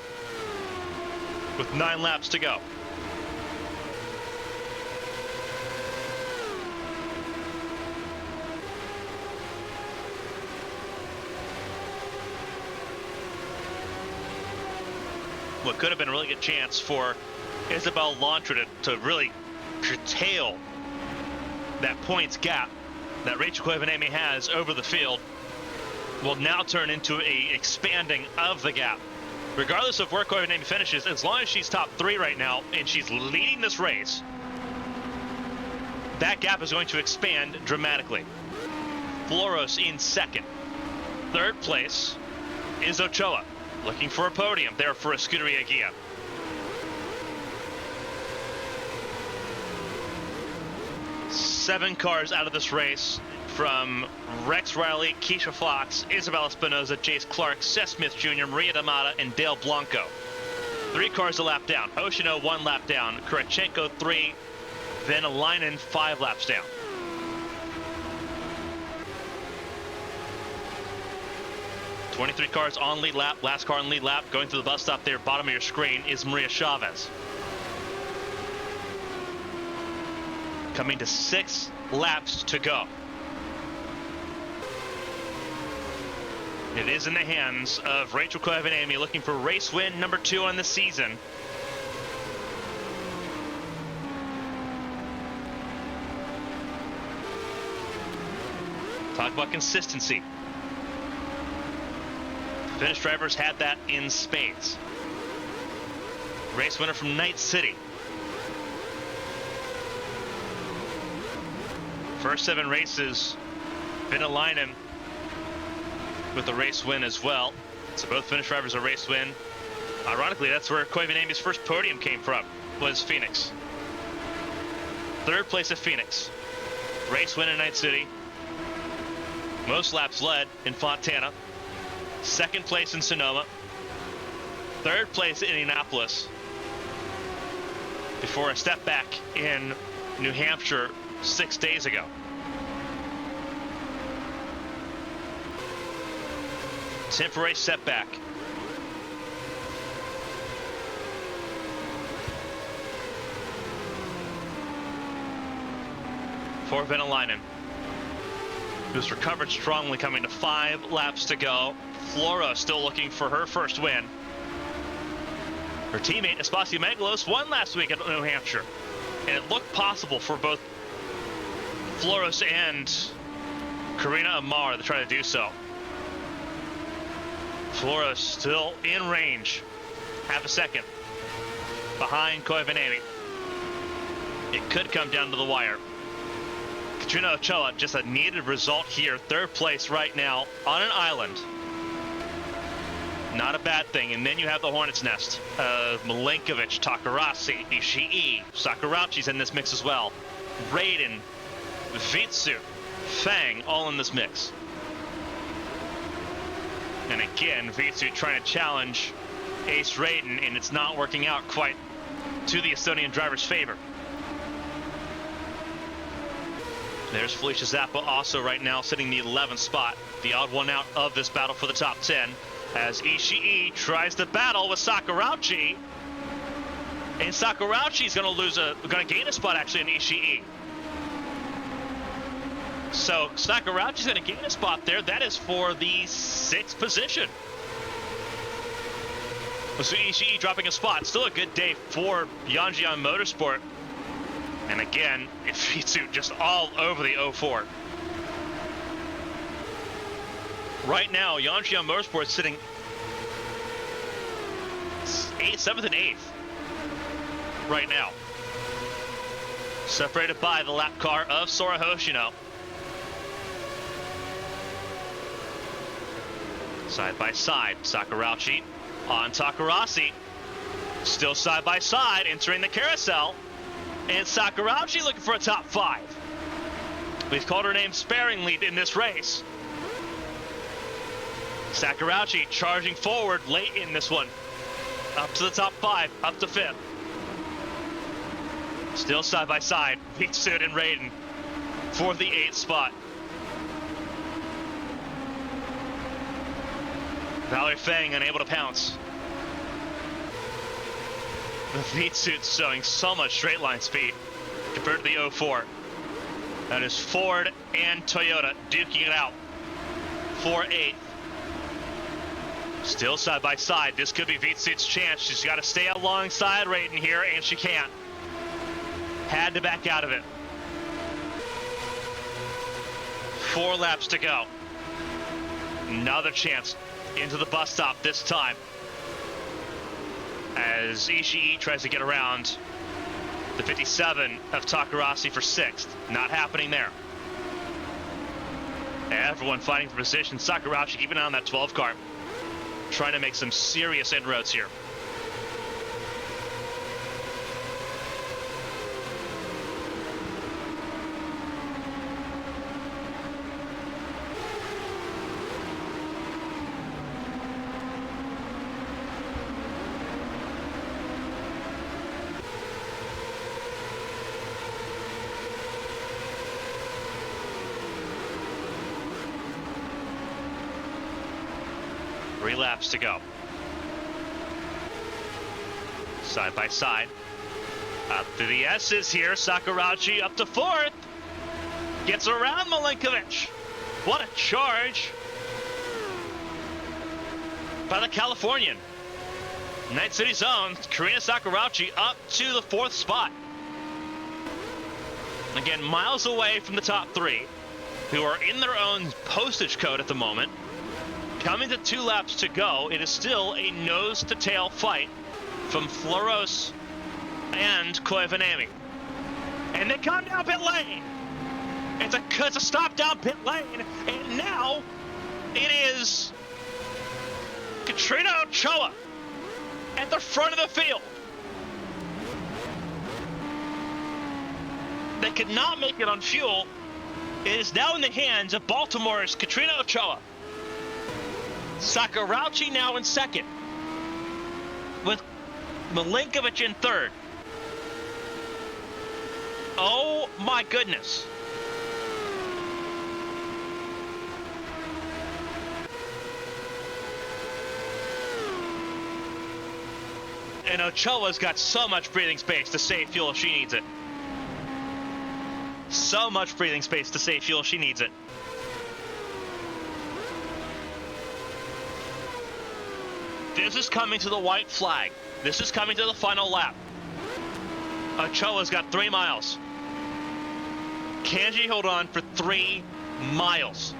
With 9 laps to go. What could have been a really good chance for Isabel Lantra to really curtail that points gap that Rachel Koivanemi has over the field will now turn into a expanding of the gap. Regardless of where Koivanemi finishes, as long as she's top 3 right now and she's leading this race, that gap is going to expand dramatically. Floros in second. Third place is Ochoa, looking for a podium there for Scuderia Ghia. Seven cars out of this race from Rex Riley, Keisha Fox, Isabella Espinoza, Jace Clark, Seth Smith Jr., Maria D'Amata, and Dale Blanco. 3 cars a lap down. Hoshino 1 lap down. Kurachenko 3. Then Alainen 5 laps down. "23 cars on lead lap. Last car on lead lap. Going through the bus stop there, bottom of your screen, is Maria Chavez. Coming to 6 laps to go. It is in the hands of Rachel Koivanemi, looking for race win number 2 on the season. Talk about consistency. Finnish drivers had that in spades. Race winner from Night City. First 7 races, Vinalainen with the race win as well. So both Finnish drivers a race win. Ironically, that's where Koivanemi's first podium came from, was Phoenix. 3rd place at Phoenix. Race win in Night City. Most laps led in Fontana. 2nd place in Sonoma. 3rd place in Indianapolis. Before a step back in New Hampshire 6 days ago. Temporary setback. for Venäläinen, who's recovered strongly, coming to 5 laps to go. Flora still looking for her first win. Her teammate, Espasio Megalos, won last week at New Hampshire, and it looked possible for both Floros and Karina Amar to try to do so. Floros still in range, half a second behind Koivuniemen. It could come down to the wire. Katrina Ochoa, just a needed result here. 3rd place right now on an island. Not a bad thing. And then you have the Hornet's Nest. Milinkovic, Takarasi, Ishii, Sakurauchi's in this mix as well. Raiden, Vitsu, Fang, all in this mix. And again, Vitsu trying to challenge Ace Raiden, and it's not working out quite to the Estonian driver's favor. There's Felicia Zappa also right now sitting the 11th spot, the odd one out of this battle for the top 10, as Ishii tries to battle with Sakurauchi, and Sakurauchi's going to gain a spot actually in Ishii. So Sakurauchi's going to gain a spot there. That is for the 6th position. So Ishii dropping a spot. Still a good day for Yanjian Motorsport. And again, Ifitsu just all over the 04. Right now, Yanjian Motorsport sitting 7th and 8th right now. Separated by the lap car of Sora Hoshino. Side by side, Sakurauchi on Takarasi. Still side by side, entering the carousel. And Sakurauchi looking for a top 5. We've called her name sparingly in this race. Sakurauchi charging forward late in this one. Up to the top 5, up to 5th. Still side by side, Vitsud and Raiden for the 8th spot. Valerie Fang unable to pounce. The Vitsud's showing so much straight line speed compared to the 04. That is Ford and Toyota duking it out for 8th. Still side by side. This could be Vitsud's chance. She's got to stay alongside Raiden here, and she can't. Had to back out of it. 4 laps to go. Another chance into the bus stop this time, as Ishii tries to get around the 57 of Takarasi for 6th. Not happening there. Everyone fighting for position. Sakurauchi keeping on that 12 car, trying to make some serious inroads here. Three laps to go. Side by side. Up to the S's here. Sakurauchi up to 4th. Gets around Milinkovic. What a charge by the Californian. Night City's own Karina Sakurauchi up to the 4th spot. Again, miles away from the top 3, who are in their own postage code at the moment. Coming to 2 laps to go, it is still a nose-to-tail fight from Floros and Koivuniemen. And they come down pit lane. It's a stop down pit lane, and now it is Katrina Ochoa at the front of the field. They could not make it on fuel. It is now in the hands of Baltimore's Katrina Ochoa. Sakurauchi now in 2nd, with Milinkovic in 3rd. Oh my goodness. And Ochoa's got so much breathing space to save fuel if she needs it. So much breathing space to save fuel. She needs it. This is coming to the white flag. This is coming to the final lap. Ochoa's got 3 miles. Can she hold on for 3 miles?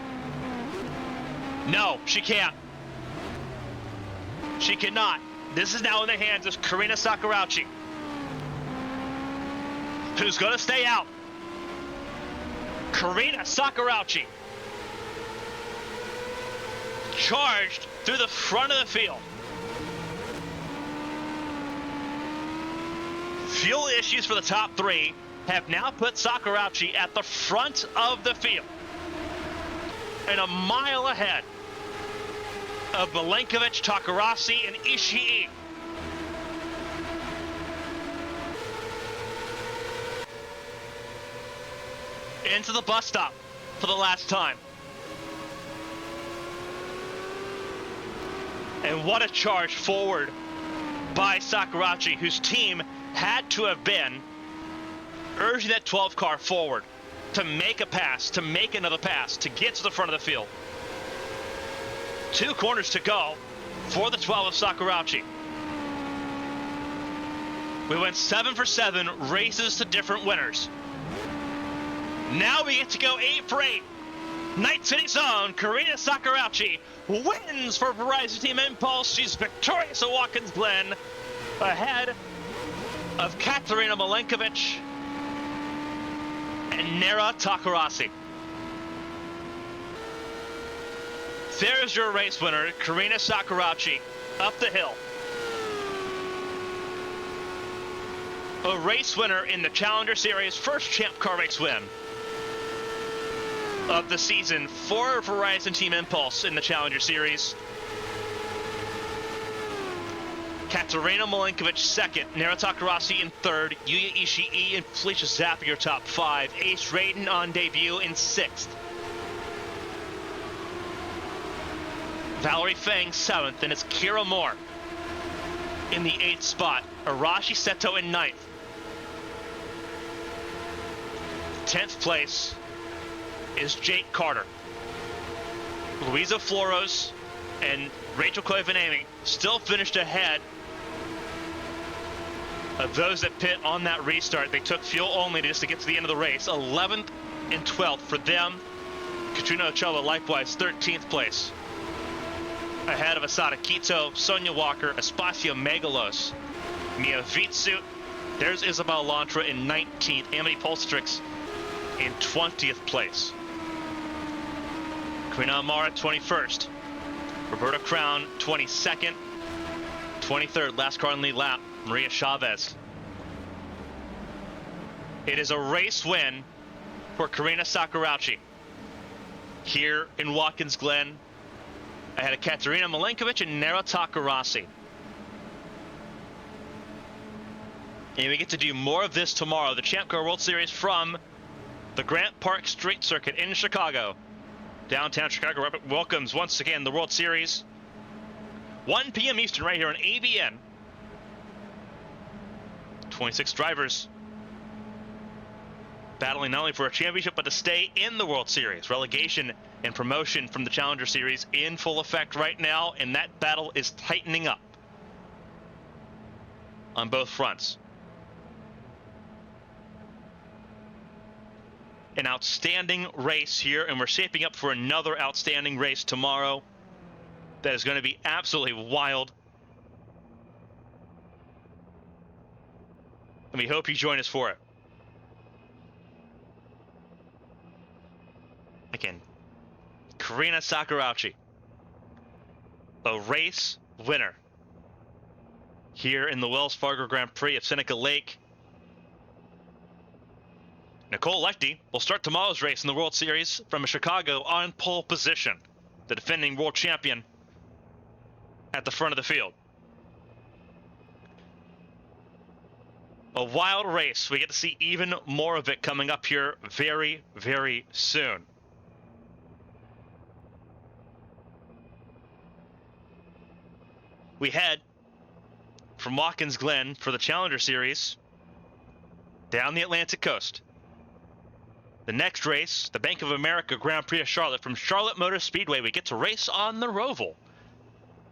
No, she can't. She cannot. This is now in the hands of Karina Sakurauchi, who's going to stay out. Karina Sakurauchi charged through the front of the field. Fuel issues for the top 3 have now put Sakurauchi at the front of the field and a mile ahead of Milenkovic, Takarasi, and Ishii. Into the bus stop for the last time. And what a charge forward by Sakurauchi, whose team had to have been urging that 12 car forward to make a pass, to make another pass, to get to the front of the field. 2 corners to go for the 12 of Sakurauchi. We went 7 for 7 races to different winners. Now we get to go 8 for 8. Night City's own Karina Sakurauchi wins for Verizon Team Impulse. She's victorious at Watkins Glen, ahead of Katerina Milenkovic and Nera Takarasi. There's your race winner, Karina Sakurauchi, up the hill. A race winner in the Challenger Series, first Champ Car race win of the season for Verizon Team Impulse in the Challenger Series. Katerina Milenkovic second, Nera Takarasi in third, Yuya Ishii and Felicia Zappier top 5, Ace Raiden on debut in 6th. Valerie Fang 7th, and it's Kira Moore in the 8th spot. Arashi Seto in 9th. 10th place is Jake Carter. Luisa Floros and Rachel Koivanemi still finished ahead of those that pit on that restart. They took fuel only just to get to the end of the race. 11th and 12th for them. Katrina Ochoa likewise 13th place, ahead of Asada Quito, Sonia Walker, Espacio Megalos, Mia Vitsut. There's Isabel Lantra in 19th, Amity Polstrix in 20th place. Karina Amara 21st, Roberta Crown 22nd, 23rd, last car on lead lap, Maria Chavez. It is a race win for Karina Sakurauchi here in Watkins Glen, ahead of Katerina Milenkovic and Nera Takarasi. And we get to do more of this tomorrow. The Champ Car World Series from the Grant Park Street Circuit in Chicago. Downtown Chicago welcomes once again the World Series. 1 p.m. Eastern right here on ABN. 26 drivers battling not only for a championship, but to stay in the World Series. Relegation and promotion from the Challenger Series in full effect right now, and that battle is tightening up on both fronts. An outstanding race here, and we're shaping up for another outstanding race tomorrow that is going to be absolutely wild. And we hope you join us for it. Again, Karina Sakurauchi, a race winner here in the Wells Fargo Grand Prix of Seneca Lake. Nicole Lechty will start tomorrow's race in the World Series from Chicago on pole position, the defending world champion at the front of the field. A wild race. We get to see even more of it coming up here very, very soon. We head from Watkins Glen for the Challenger Series down the Atlantic coast. The next race, the Bank of America Grand Prix of Charlotte from Charlotte Motor Speedway. We get to race on the Roval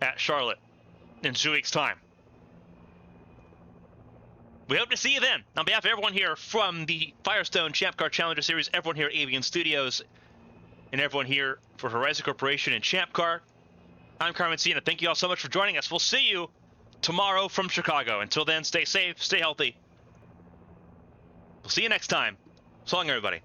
at Charlotte in 2 weeks' time. We hope to see you then. On behalf of everyone here from the Firestone Champ Car Challenger Series, everyone here at ABN Studios, and everyone here for Horizon Corporation and Champ Car, I'm Carmen Sienna. Thank you all so much for joining us. We'll see you tomorrow from Chicago. Until then, stay safe, stay healthy. We'll see you next time. So long, everybody.